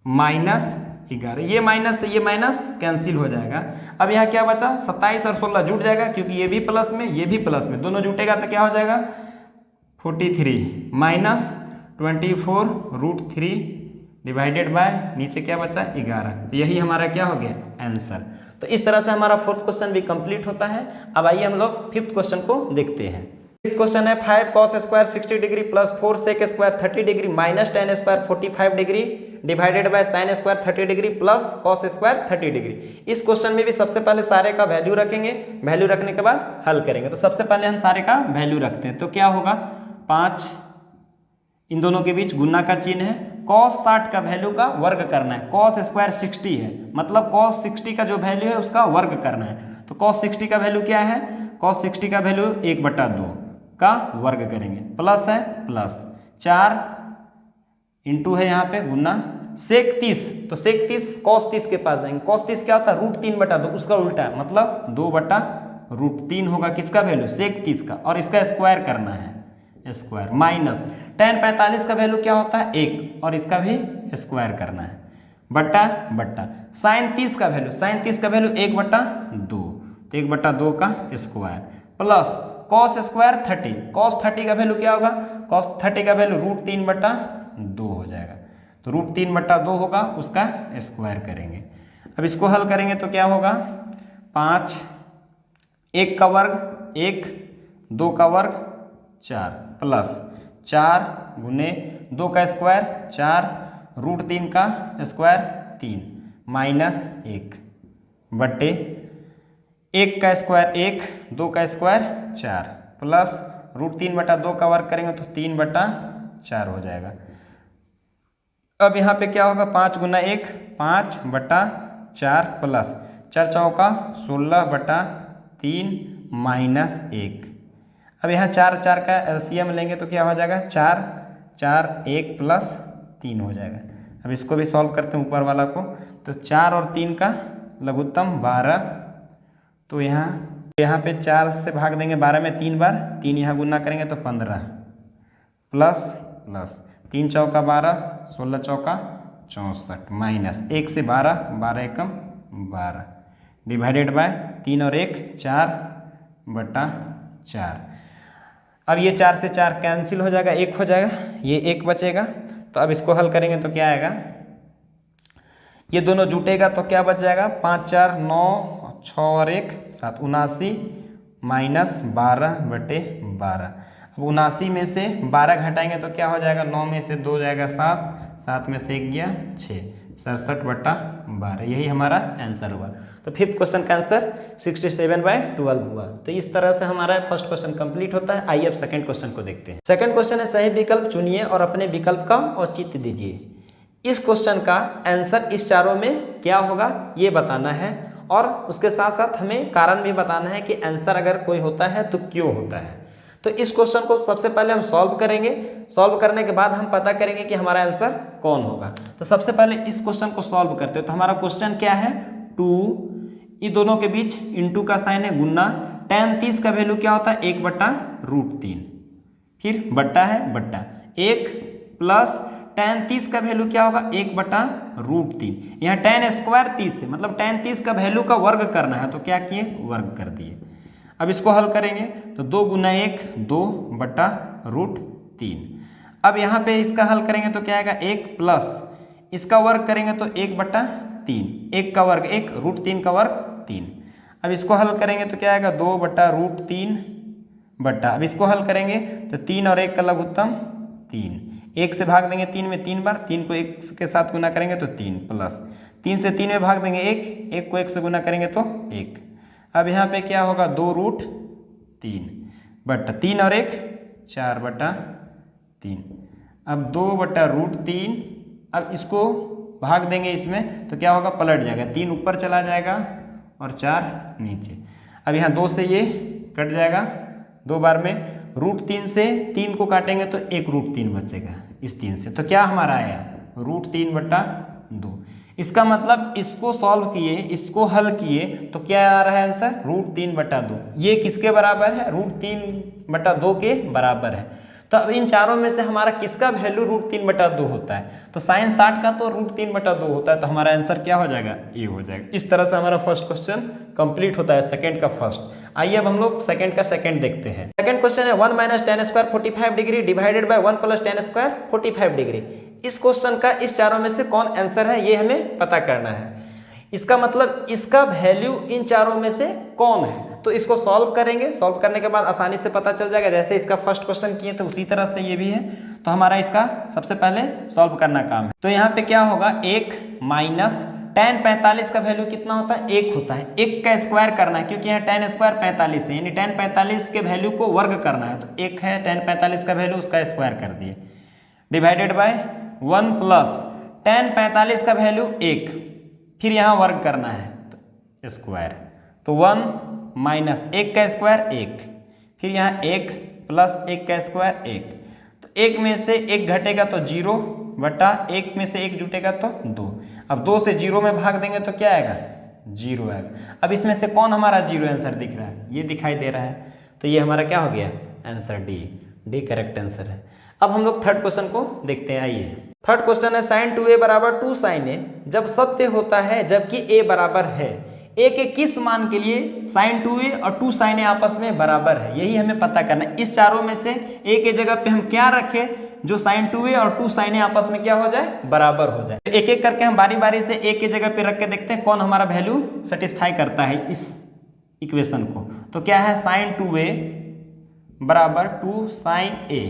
-11। ये माइनस से ये माइनस कैंसिल हो जाएगा। अब यहाँ क्या बचा, 27 और 16 जुट जाएगा क्योंकि ये भी प्लस में ये भी प्लस में, दोनों जुटेगा तो क्या हो जाएगा 43 माइनस 24√3 डिवाइडेड बाय नीचे क्या बचा 11। तो यही हमारा क्या हो गया आंसर। तो इस तरह से हमारा 4th क्वेश्चन भी कंप्लीट होता है। अब आइए हम लोग 5th क्वेश्चन को देखते हैं। 5th क्वेश्चन है 5 cos square 60 degree plus 4 sec square 30 degree minus tan square 45 degree divided by sin square 30 degree plus cos square 30 degree. इस क्वेश्चन में भी सबसे पहले सारे का वैल्यू रखेंगे, वैल्यू रखने के बाद हल करेंगे। तो सबसे पहले हम सारे का वैल्यू रखते हैं, तो क्या होगा 5, इन दोनों के बीच गुना का चिन्ह है, cos 60 का वैल्यू का वर्ग करना है, cos स्क्वायर 60 है, मतलब cos 60 का जो वैल्यू है उसका वर्ग करना है। तो cos 60 का वैल्यू क्या है, cos 60 का वैल्यू 1/2 का वर्ग करेंगे, प्लस है प्लस 4 इंटू है यहाँ पे गुना sec 30, तो sec 30 cos 30 के पास जाएंगे, cos 30 क्या होता है √3/2, उसका उल्टा है, मतलब 2/√3 होगा किसका वैल्यू sec 30 का, और इसका स्क्वायर करना है स्क्वायर माइनस tan 45 का वैल्यू क्या होता है 1 और इसका भी स्क्वायर करना है बट्टा बट्टा sin 30 का वैल्यू 1/2, तो 1/2 का square plus cos square 30, cos 30 का वैल्यू क्या होगा, cos 30 का वैल्यू √3/2 हो जाएगा, तो √3/2 होगा, उसका स्क्वायर करेंगे। अब इसको हल करेंगे तो क्या होगा 5, 1 का वर्ग 1, 2 का वर्ग 4 प्लस 4 गुने 2 का स्क्वायर 4 √3 का स्क्वायर 3 माइनस 1 बट्टे 1 का स्क्वायर 1, 2 का स्क्वायर 4 प्लस √3/2 का वर्ग करेंगे तो 3/4 हो जाएगा। अब यहाँ पे क्या होगा 5 गुना 1 5/4 प्लस 4 चौका 16/3 माइनस 1। अब यहाँ 4 का एलसीएम लेंगे तो क्या हो जाएगा 4 4 1 प्लस 3 हो जाएगा। अब इसको भी सॉल्व करते हैं ऊपर वाला को, तो 4 और 3 का लघुत्तम 12, तो यहाँ पे 4 से भाग देंगे 12 में 3 बार, 3 यहाँ गुना करेंगे तो 15 प्लस 3 चौका 12 16 चौका 64 माइनस 1 से 12 12 एकम 12 डिवाइडेड बाय 3 और 1 4/4। अब ये 4 से 4 कैंसिल हो जाएगा, 1 हो जाएगा, ये 1 बचेगा। तो अब इसको हल करेंगे तो क्या आएगा, ये दोनों जुटेगा तो क्या बच जाएगा 5 4 9 6 और 1 7 79 माइनस 12/12। अब 79 में से 12 घटाएंगे तो क्या हो जाएगा, 9 में से 2 जाएगा 7, 7 में से 1 गया 6, 67/12, यही हमारा आंसर हुआ। तो फिफ्थ क्वेश्चन का आंसर 67/12 हुआ। तो इस तरह से हमारा फर्स्ट क्वेश्चन कंप्लीट होता है। आइए अब सेकंड क्वेश्चन को देखते हैं। सेकंड क्वेश्चन है सही विकल्प चुनिए और अपने विकल्प का औचित्य दीजिए। इस क्वेश्चन का आंसर इस चारों में क्या होगा ये बताना है, और उसके साथ साथ हमें कारण भी बताना है कि आंसर अगर कोई होता है तो क्यों होता है। तो इस क्वेश्चन को सबसे पहले हम सॉल्व करेंगे, सॉल्व करने के बाद हम पता करेंगे कि हमारा आंसर कौन होगा। तो सबसे पहले इस क्वेश्चन को सॉल्व करते हो। तो हमारा क्वेश्चन क्या है, 2, ये दोनों के बीच इंटू का साइन है, गुन्ना, tan 30 का वैल्यू क्या होता है 1/√3, फिर बट्टा है बट्टा 1 प्लस tan 30 का वैल्यू क्या होगा 1/√3। यहाँ tan स्क्वायर 30 से मतलब tan 30 का वैल्यू का वर्ग करना है, तो क्या किए वर्ग कर दिए। अब इसको हल करेंगे तो 2 गुना 1 2/√3। अब यहाँ पे इसका हल करेंगे तो क्या आएगा 1 प्लस इसका वर्ग करेंगे तो 1/3, 1 का वर्ग 1, √3 का वर्ग 3। अब इसको हल करेंगे तो क्या आएगा 2/√3 बट्टा, अब इसको हल करेंगे तो 3 और 1 का लघुत्तम 3, 1 से भाग देंगे 3 में 3 बार, 3 को 1 के साथ गुना करेंगे तो 3 प्लस 3 से 3 में भाग देंगे 1, 1 को 1 से गुना करेंगे तो 1। अब यहाँ पे क्या होगा 2√3 बट्टा 3 और 1 4/3। अब 2/√3, अब इसको भाग देंगे इसमें तो क्या होगा पलट जाएगा, 3 ऊपर चला जाएगा और 4 नीचे। अब यहाँ 2 से ये कट जाएगा 2 बार में, √3 से 3 को काटेंगे तो 1√3 बचेगा इस 3 से, तो क्या हमारा आया √3/2। इसका मतलब इसको सॉल्व किए, इसको हल किए तो क्या आ रहा है आंसर √3/2। ये किसके बराबर है, √3/2 के बराबर है। तो अब इन चारों में से हमारा किसका वैल्यू √3/2 होता है, तो sin 60 का तो √3/2 होता है, तो हमारा आंसर क्या हो जाएगा ये हो जाएगा। इस तरह से हमारा फर्स्ट क्वेश्चन कंप्लीट होता है, सेकंड का फर्स्ट। आइए अब हम लोग सेकंड का सेकंड देखते हैं। सेकंड क्वेश्चन है 1 - tan² 45 degree divided by 1 + tan² 45 degree. इस क्वेश्चन का इस चारों में से कौन आंसर है ये हमें पता करना है। इसका मतलब इसका वैल्यू इन चारों में से कौन है, तो इसको सॉल्व करेंगे, सॉल्व करने के बाद आसानी से पता चल जाएगा। जैसे इसका फर्स्ट क्वेश्चन किए तो उसी तरह से ये भी है, तो हमारा इसका सबसे पहले सॉल्व करना काम है। तो यहाँ पे क्या होगा 1 माइनस tan 45 का वैल्यू कितना होता है 1 होता है, 1 का स्क्वायर करना है क्योंकि यहाँ tan स्क्वायर 45 है, यानी tan 45 के वैल्यू को वर्ग करना है, तो 1 है tan 45 का वैल्यू उसका स्क्वायर कर दिए, डिवाइडेड बाय 1 प्लस tan 45 का वैल्यू 1, फिर यहाँ वर्ग करना है तो स्क्वायर, तो 1 माइनस 1 का स्क्वायर 1, फिर यहाँ 1 प्लस 1 का स्क्वायर 1, तो 1 में से 1 घटेगा तो 0 बटा 1 में से 1 जुटेगा तो 2। अब 2 से 0 में भाग देंगे तो क्या आएगा 0 आएगा। अब इसमें से कौन हमारा 0 आंसर दिख रहा है, ये दिखाई दे रहा है, तो ये हमारा क्या हो गया आंसर डी करेक्ट आंसर है। अब हम लोग थर्ड क्वेश्चन को देखते हैं। आइए थर्ड क्वेश्चन है sin 2a = 2 sin a जब सत्य होता है जबकि a बराबर है, a के किस मान के लिए sin 2a और 2 sin a आपस में बराबर है, यही हमें पता करना है। इस चारों में से a के जगह पे हम क्या रखें जो sin 2a और 2 sin a आपस में क्या हो जाए बराबर हो जाए। एक एक करके हम बारी बारी से a के जगह पे रख के देखते हैं कौन हमारा वैल्यू सेटिस्फाई करता है इस इक्वेशन को। तो क्या है sin 2a = 2 sin a,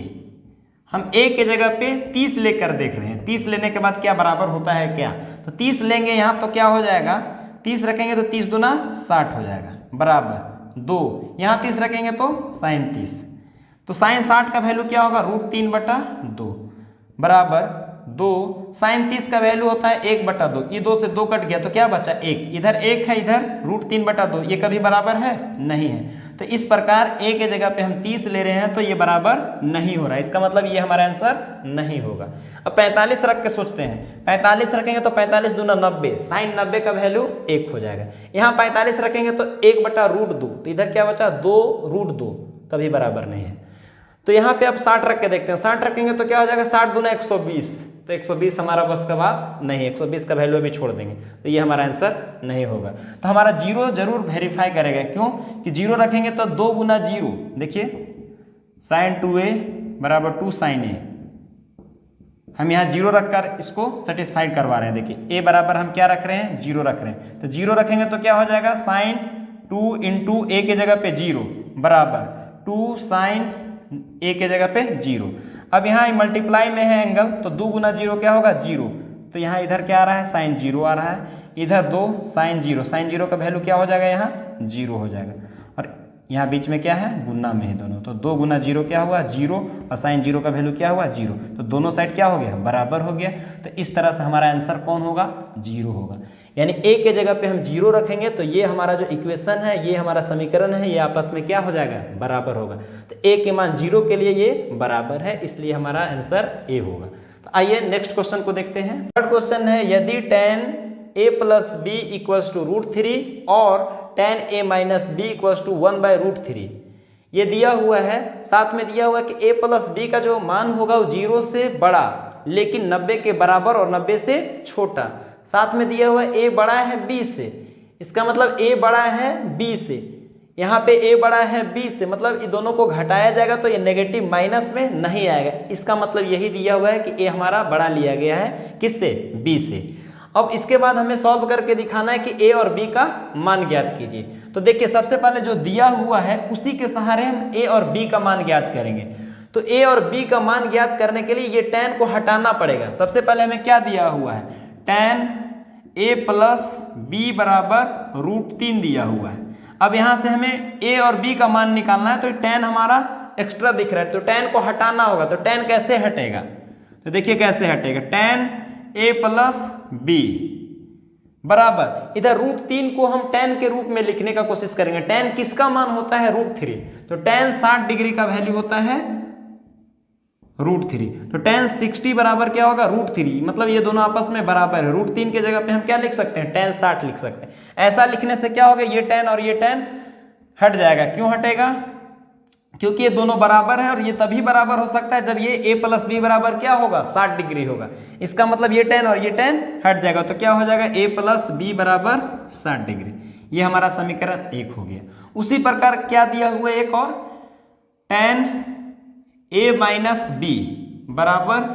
हम a के जगह पे 30 लेकर देख रहे हैं, 30 लेने के बाद क्या बराबर होता है क्या, तो 30 लेंगे यहाँ तो क्या हो जाएगा 30 रखेंगे तो 30 दूना 60 हो जाएगा बराबर 2, यहाँ 30 रखेंगे तो sin 30, तो sin 60 का वैल्यू क्या होगा √3/2 बराबर 2, sin 30 का वैल्यू होता है 1/2, ये 2 से 2 कट गया तो क्या बचा 1, इधर 1 है इधर √3/2, ये कभी बराबर है नहीं है। तो इस प्रकार a के जगह पे हम 30 ले रहे हैं तो ये बराबर नहीं हो रहा है, इसका मतलब ये हमारा आंसर नहीं होगा। अब 45 रख के सोचते हैं, 45 रखेंगे तो 45 दूना 90, sin 90 का वैल्यू 1 हो जाएगा। यहाँ 45 रखेंगे तो 1/√2, तो इधर क्या बचा 2√2, कभी बराबर नहीं है। तो यहाँ पे अब 60 रख के देखते हैं, 60 रखेंगे तो क्या हो जाएगा 60 दूना 120, तो 120 हमारा बस का बात नहीं, 120 का वैल्यू अभी छोड़ देंगे, तो ये हमारा आंसर नहीं होगा। तो हमारा 0 जरूर वेरीफाई करेगा, क्यों कि 0 रखेंगे तो 2 गुना 0, देखिए sin 2a = 2 sin a, हम यहाँ 0 रखकर इसको सेटिस्फाइड करवा रहे हैं। देखिए a बराबर हम क्या रख रहे हैं 0 रख रहे हैं, तो 0 रखेंगे तो क्या हो जाएगा sin 2 × a के जगह पे 0 बराबर 2 sin ए के जगह पे 0। अब यहाँ मल्टीप्लाई में है एंगल, तो 2 गुना 0 क्या होगा 0, तो यहाँ इधर क्या आ रहा है साइन 0 आ रहा है, इधर 2 साइन 0, साइन 0 का वैल्यू क्या हो जाएगा यहाँ 0 हो जाएगा, और यहाँ बीच में क्या है गुना में है दोनों, तो 2 गुना 0 क्या हुआ 0, और साइन 0 का वैल्यू क्या हुआ 0, तो दोनों साइड क्या हो गया बराबर हो गया। तो इस तरह से हमारा आंसर कौन होगा 0 होगा, यानी ए के जगह पे हम 0 रखेंगे तो ये हमारा जो इक्वेशन है, ये हमारा समीकरण है, ये आपस में क्या हो जाएगा बराबर होगा। तो ए के मान 0 के लिए ये बराबर है, इसलिए हमारा आंसर ए होगा। तो आइए नेक्स्ट क्वेश्चन को देखते हैं। थर्ड क्वेश्चन है यदि tan a plus B equals to √3 और tan a minus B equals to 1/√3 ये दिया हुआ है, साथ में दिया हुआ है कि a प्लस बी का जो मान होगा वो 0 से बड़ा लेकिन 90 के बराबर और 90 से छोटा, साथ में दिया हुआ है a बड़ा है b से, इसका मतलब a बड़ा है b से, यहाँ पे a बड़ा है b से, मतलब ये दोनों को घटाया जाएगा तो ये नेगेटिव माइनस में नहीं आएगा, इसका मतलब यही दिया हुआ है कि a हमारा बड़ा लिया गया है किससे b से। अब इसके बाद हमें सॉल्व करके दिखाना है कि a और b का मान ज्ञात कीजिए। तो देखिए सबसे पहले जो दिया हुआ है उसी के सहारे हम a और b का मान ज्ञात करेंगे। तो a और b का मान ज्ञात करने के लिए ये tan को हटाना पड़ेगा। सबसे पहले हमें क्या दिया हुआ है, tan a प्लस b बराबर √3 दिया हुआ है। अब यहाँ से हमें a और b का मान निकालना है, तो tan हमारा एक्स्ट्रा दिख रहा है, तो tan को हटाना होगा। तो tan कैसे हटेगा, तो देखिए कैसे हटेगा, tan a प्लस b बराबर इधर √3 को हम tan के रूप में लिखने का कोशिश करेंगे। tan किसका मान होता है √3, तो tan 60 डिग्री का वैल्यू होता है √3, तो tan 60 बराबर क्या होगा √3, मतलब ये दोनों आपस में बराबर है। √3 के जगह पे हम क्या लिख सकते हैं tan 60 लिख सकते हैं। ऐसा लिखने से क्या होगा, ये tan और ये tan हट जाएगा। क्यों हटेगा, क्योंकि ये दोनों बराबर है, और ये तभी बराबर हो सकता है जब ये a प्लस बी बराबर क्या होगा 60 डिग्री होगा। इसका मतलब ये tan और ये tan हट जाएगा, तो क्या हो जाएगा a प्लस बी बराबर 60 डिग्री। ये हमारा समीकरण 1 हो गया। उसी प्रकार क्या दिया हुआ है एक और, tan a माइनस बी बराबर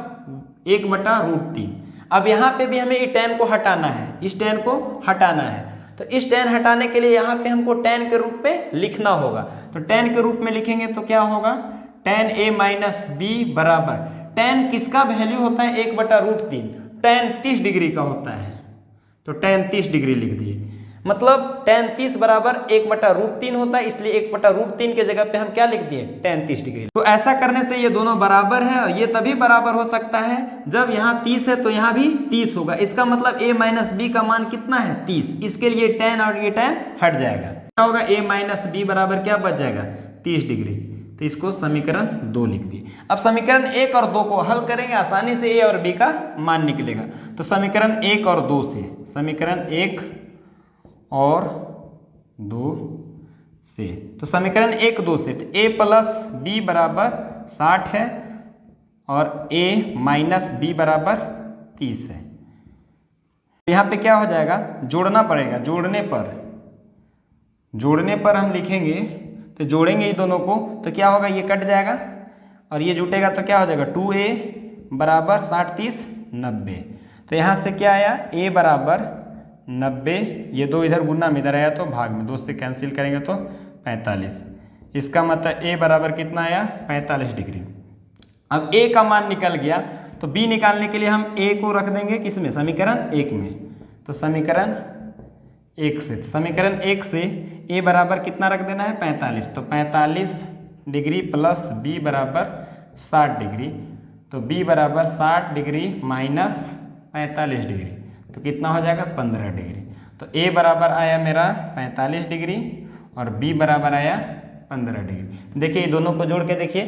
1/√3। अब यहाँ पे भी हमें ये tan को हटाना है, इस tan को हटाना है, तो इस tan हटाने के लिए यहाँ पे हमको tan के रूप में लिखना होगा। तो tan के रूप में लिखेंगे तो क्या होगा, tan a माइनस बी बराबर, tan किसका वैल्यू होता है 1/√3, tan 30 डिग्री का होता है, तो tan 30 डिग्री लिख दिए, मतलब tan 30 बराबर 1/√3 होता है, इसलिए 1/√3 के जगह पे हम क्या लिख दिए tan 30 डिग्री। तो ऐसा करने से ये दोनों बराबर है, और ये तभी बराबर हो सकता है जब यहाँ 30 है तो यहाँ भी 30 होगा। इसका मतलब a माइनस बी का मान कितना है 30, इसके लिए tan और ये tan हट जाएगा, क्या होगा a माइनस बी बराबर क्या बच जाएगा 30 डिग्री। तो इसको समीकरण 2 लिख दिए। अब समीकरण 1 और 2 को हल करेंगे, आसानी से a और b का मान निकलेगा। तो समीकरण 1 और 2 से, समीकरण 1 और 2 से, तो समीकरण 1 2 से, तो a प्लस बी बराबर 60 है और a माइनस बी बराबर 30 है। यहाँ पे क्या हो जाएगा, जोड़ना पड़ेगा, जोड़ने पर हम लिखेंगे, तो जोड़ेंगे ये दोनों को तो क्या होगा, ये कट जाएगा और ये जुटेगा तो क्या हो जाएगा 2a बराबर 60 30 90। तो यहाँ से क्या आया a बराबर 90, ये 2 इधर गुना में इधर आया तो भाग में, 2 से कैंसिल करेंगे तो 45। इसका मतलब a बराबर कितना आया 45 डिग्री। अब a का मान निकल गया, तो b निकालने के लिए हम a को रख देंगे किसमें, समीकरण 1 में। तो समीकरण 1 से, समीकरण 1 से a बराबर कितना रख देना है 45, तो 45 डिग्री प्लस b बराबर 60 डिग्री, तो b बराबर 60 डिग्री माइनस 45 डिग्री, तो कितना हो जाएगा 15 डिग्री। तो a बराबर आया मेरा 45 डिग्री और b बराबर आया 15 डिग्री। देखिए ये दोनों को जोड़ के देखिए,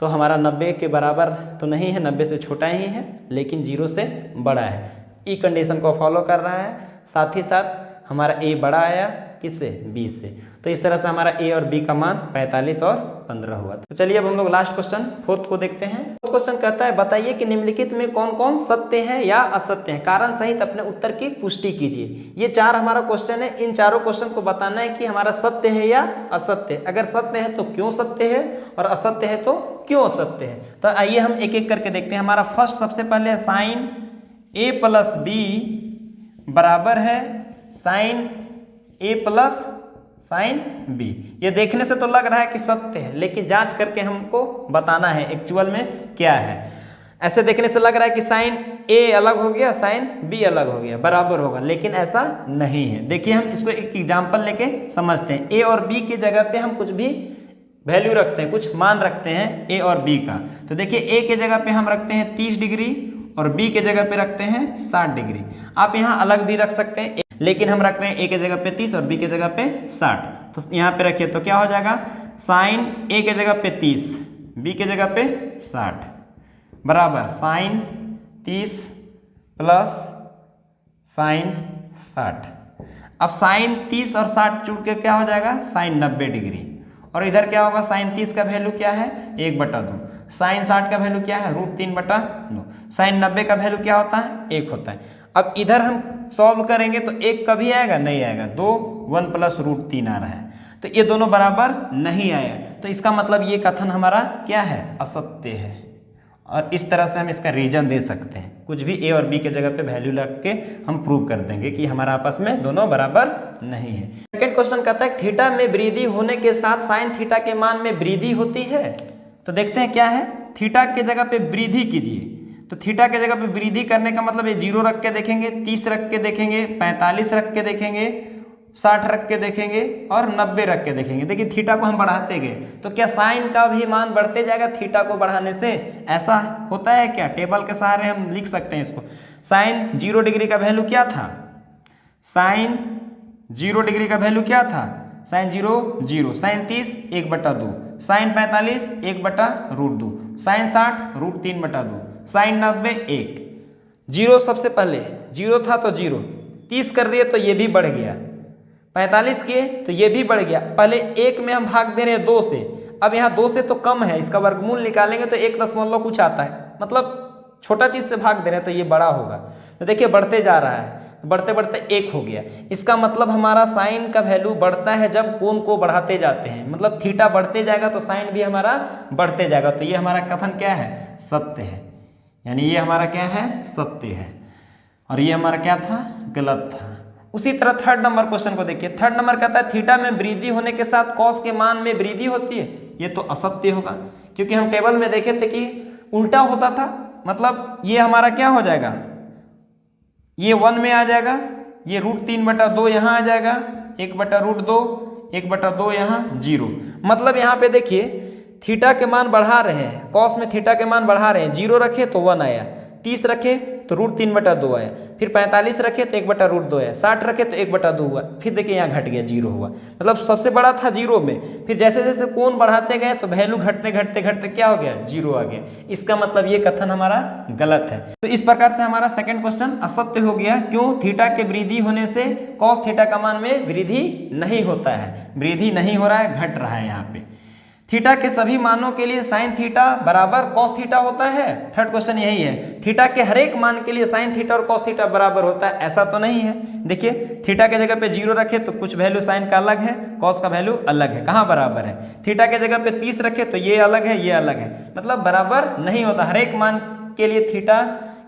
तो हमारा 90 के बराबर तो नहीं है, 90 से छोटा ही है, लेकिन 0 से बड़ा है। ई कंडीशन को फॉलो कर रहा है, साथ ही साथ हमारा a बड़ा आया किससे 20 से। तो इस तरह से हमारा a और b का मान 45 और 15 हुआ। तो चलिए अब हम लोग लास्ट क्वेश्चन 4th को देखते हैं। फोर्थ क्वेश्चन कहता है बताइए कि निम्नलिखित में कौन कौन सत्य है या असत्य है, कारण सहित अपने उत्तर की पुष्टि कीजिए। ये 4 हमारा क्वेश्चन है, इन चारों क्वेश्चन को बताना है कि हमारा सत्य है या असत्य। अगर सत्य है तो क्यों सत्य है, और असत्य है तो क्यों असत्य है। तो आइए हम एक एक करके देखते हैं। हमारा फर्स्ट सबसे पहले साइन a प्लस बी बराबर है sine a plus sine B. ये देखने से तो लग रहा है कि सत्य है, लेकिन जांच करके हमको बताना है एक्चुअल में क्या है। ऐसे देखने से लग रहा है कि साइन ए अलग हो गया, साइन बी अलग हो गया, बराबर होगा, लेकिन ऐसा नहीं है। देखिए हम इसको एक एग्जाम्पल लेके समझते हैं। ए और बी की जगह पे हम कुछ भी वैल्यू रखते हैं, कुछ मान रखते हैं ए और बी का। तो देखिए ए के जगह पे हम रखते हैं 30 डिग्री और बी के जगह पे रखते हैं 60 डिग्री। आप यहाँ अलग भी रख सकते हैं, लेकिन हम रख रहे हैं ए के जगह पे 30 और बी के जगह पे 60। तो यहाँ पे रखिए तो क्या हो जाएगा, साइन ए के जगह पे 30, बी के जगह पे 60 बराबर साइन 30 प्लस साइन 60। अब साइन 30 और 60 जुड़ के क्या हो जाएगा, साइन 90 डिग्री। और इधर क्या होगा, साइन 30 का वैल्यू क्या है 1/2, साइन 60 का वैल्यू क्या है √3/2, साइन 90 का वैल्यू क्या होता है 1 होता है। अब इधर हम सॉल्व करेंगे तो 1 कभी आएगा, नहीं आएगा, 2 1 प्लस √3 आ रहा है, तो ये दोनों बराबर नहीं आया। तो इसका मतलब ये कथन हमारा क्या है, असत्य है। और इस तरह से हम इसका रीजन दे सकते हैं, कुछ भी ए और बी के जगह पे वैल्यू लग के हम प्रूव कर देंगे कि हमारा आपस में दोनों बराबर नहीं है। सेकंड क्वेश्चन कहता है थीटा में वृद्धि होने के साथ साइन थीटा के मान में वृद्धि होती है। तो देखते हैं क्या है, थीटा के जगह पे वृद्धि कीजिए। तो थीटा के जगह पे वृद्धि करने का मतलब ये 0 रख के देखेंगे, 30 रख के देखेंगे, 45 रख के देखेंगे, 60 रख के देखेंगे और 90 रख के देखेंगे। देखिए थीटा को हम बढ़ाते गए तो क्या साइन का भी मान बढ़ते जाएगा थीटा को बढ़ाने से, ऐसा होता है क्या? टेबल के सहारे हम लिख सकते हैं इसको। साइन 0 डिग्री का वैल्यू क्या था, साइन 0 डिग्री का वैल्यू क्या था, sine 0 0, sine 30 1/2, sine 45 1/√2, sine 60 √3/2, sine 90 1। 0 सबसे पहले 0 था तो 0, 30 कर दिए तो ये भी बढ़ गया, 45 किए तो ये भी बढ़ गया। पहले 1 में हम भाग दे रहे हैं 2 से, अब यहाँ 2 से तो कम है, इसका वर्गमूल निकालेंगे तो 1 दशमलव कुछ आता है, मतलब छोटा चीज से भाग दे रहे हैं तो ये बड़ा होगा। तो देखिए बढ़ते जा रहा है, बढ़ते बढ़ते 1 हो गया। इसका मतलब हमारा साइन का वैल्यू बढ़ता है जब कोण को बढ़ाते जाते हैं, मतलब थीटा बढ़ते जाएगा तो साइन भी हमारा बढ़ते जाएगा। तो ये हमारा कथन क्या है, सत्य है, यानी ये हमारा क्या है, सत्य है। और ये हमारा क्या था, गलत था। उसी तरह थर्ड नंबर क्वेश्चन को देखिए। थर्ड नंबर कहता है थीटा में वृद्धि होने के साथ कॉस के मान में वृद्धि होती है। ये तो असत्य होगा, क्योंकि हम टेबल में देखे थे कि उल्टा होता था। मतलब ये हमारा क्या हो जाएगा, ये 1 में आ जाएगा, ये √3/2 यहाँ आ जाएगा, 1/√2, 1/2 यहाँ 0। मतलब यहाँ पे देखिए थीटा के मान बढ़ा रहे हैं, कॉस में थीटा के मान बढ़ा रहे हैं। 0 रखे तो 1 आया, 30 रखे तो √3/2 आया, फिर 45 रखे तो 1/√2 आया, 60 रखे तो 1/2 हुआ, फिर देखिए यहाँ घट गया 0 हुआ। मतलब सबसे बड़ा था 0 में, फिर जैसे जैसे कोण बढ़ाते गए तो वैल्यू घटते घटते घटते क्या हो गया, 0 आ गया। इसका मतलब ये कथन हमारा गलत है। तो इस प्रकार से हमारा सेकंड क्वेश्चन असत्य हो गया। क्यों? थीटा के वृद्धि होने से कॉस थीटा का मान में वृद्धि नहीं होता है, वृद्धि नहीं हो रहा है, घट रहा है। यहाँ पे थीटा के सभी मानों के लिए साइन थीटा बराबर कॉस थीटा होता है। थर्ड क्वेश्चन यही है, थीटा के हर एक मान के लिए साइन थीटा और कॉस थीटा बराबर होता है, ऐसा तो नहीं है। देखिए थीटा के जगह पे 0 रखे तो कुछ वैल्यू साइन का अलग है, कॉस का वैल्यू अलग है, कहाँ बराबर है? थीटा के जगह पे 30 रखे तो ये अलग है, ये अलग है, मतलब बराबर नहीं होता। हर एक मान के लिए थीटा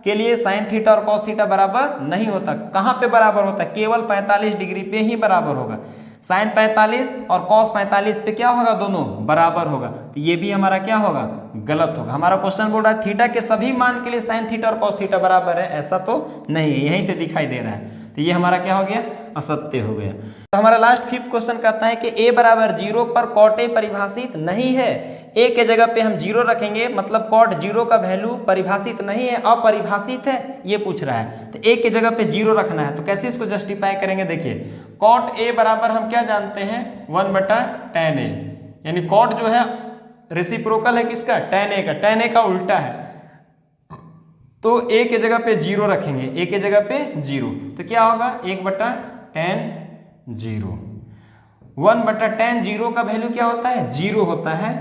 के लिए साइन थीटा और कॉस थीटा बराबर नहीं होता। कहाँ पे बराबर होता है? केवल 45 डिग्री पे ही बराबर होगा। साइन 45 और कॉस 45 पे क्या होगा, दोनों बराबर होगा। तो ये भी हमारा क्या होगा, गलत होगा। हमारा क्वेश्चन बोल रहा है थीटा के सभी मान के लिए साइन थीटा और कॉस थीटा बराबर है, ऐसा तो नहीं है, यहीं से दिखाई दे रहा है। तो ये हमारा क्या हो गया, असत्य हो गया। तो हमारा लास्ट फिफ्थ क्वेश्चन कहता है कि a बराबर 0 पर कॉट ए परिभाषित नहीं है। a के जगह पे हम 0 रखेंगे, मतलब कॉट 0 का वैल्यू परिभाषित नहीं है, अपरिभाषित है, ये पूछ रहा है। तो a के जगह पे 0 रखना है, तो कैसे इसको जस्टिफाई करेंगे? देखिए कॉट a बराबर हम क्या जानते हैं, 1/tan a, यानी कॉट जो है रेसिप्रोकल है किसका, tan a का, tan a का उल्टा है। तो a के जगह पे 0 रखेंगे, a के जगह पे 0, तो क्या होगा, 1/tan 0। 1/tan 0 का वैल्यू क्या होता है, 0 होता है।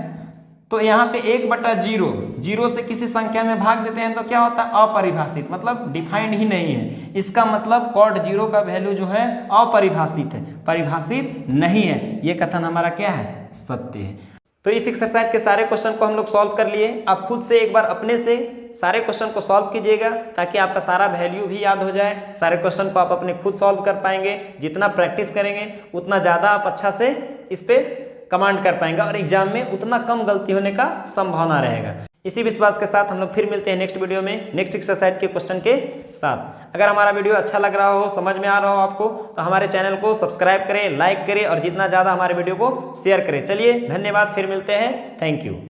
तो यहाँ पे 1/0, 0 से किसी संख्या में भाग देते हैं तो क्या होता है, अपरिभाषित, मतलब डिफाइंड ही नहीं है। इसका मतलब कॉट 0 का वैल्यू जो है अपरिभाषित है, परिभाषित नहीं है। ये कथन हमारा क्या है, सत्य है। तो इस एक्सरसाइज के सारे क्वेश्चन को हम लोग सॉल्व कर लिए। आप खुद से एक बार अपने से सारे क्वेश्चन को सॉल्व कीजिएगा ताकि आपका सारा वैल्यू भी याद हो जाए। सारे क्वेश्चन को आप अपने खुद सॉल्व कर पाएंगे। जितना प्रैक्टिस करेंगे उतना ज़्यादा आप अच्छा से इस पर कमांड कर पाएंगे और एग्जाम में उतना कम गलती होने का संभावना रहेगा। इसी विश्वास के साथ हम लोग फिर मिलते हैं नेक्स्ट वीडियो में नेक्स्ट एक्सरसाइज के क्वेश्चन के साथ। अगर हमारा वीडियो अच्छा लग रहा हो, समझ में आ रहा हो आपको, तो हमारे चैनल को सब्सक्राइब करें, लाइक करें और जितना ज़्यादा हमारे वीडियो को शेयर करें। चलिए धन्यवाद, फिर मिलते हैं। Thank you.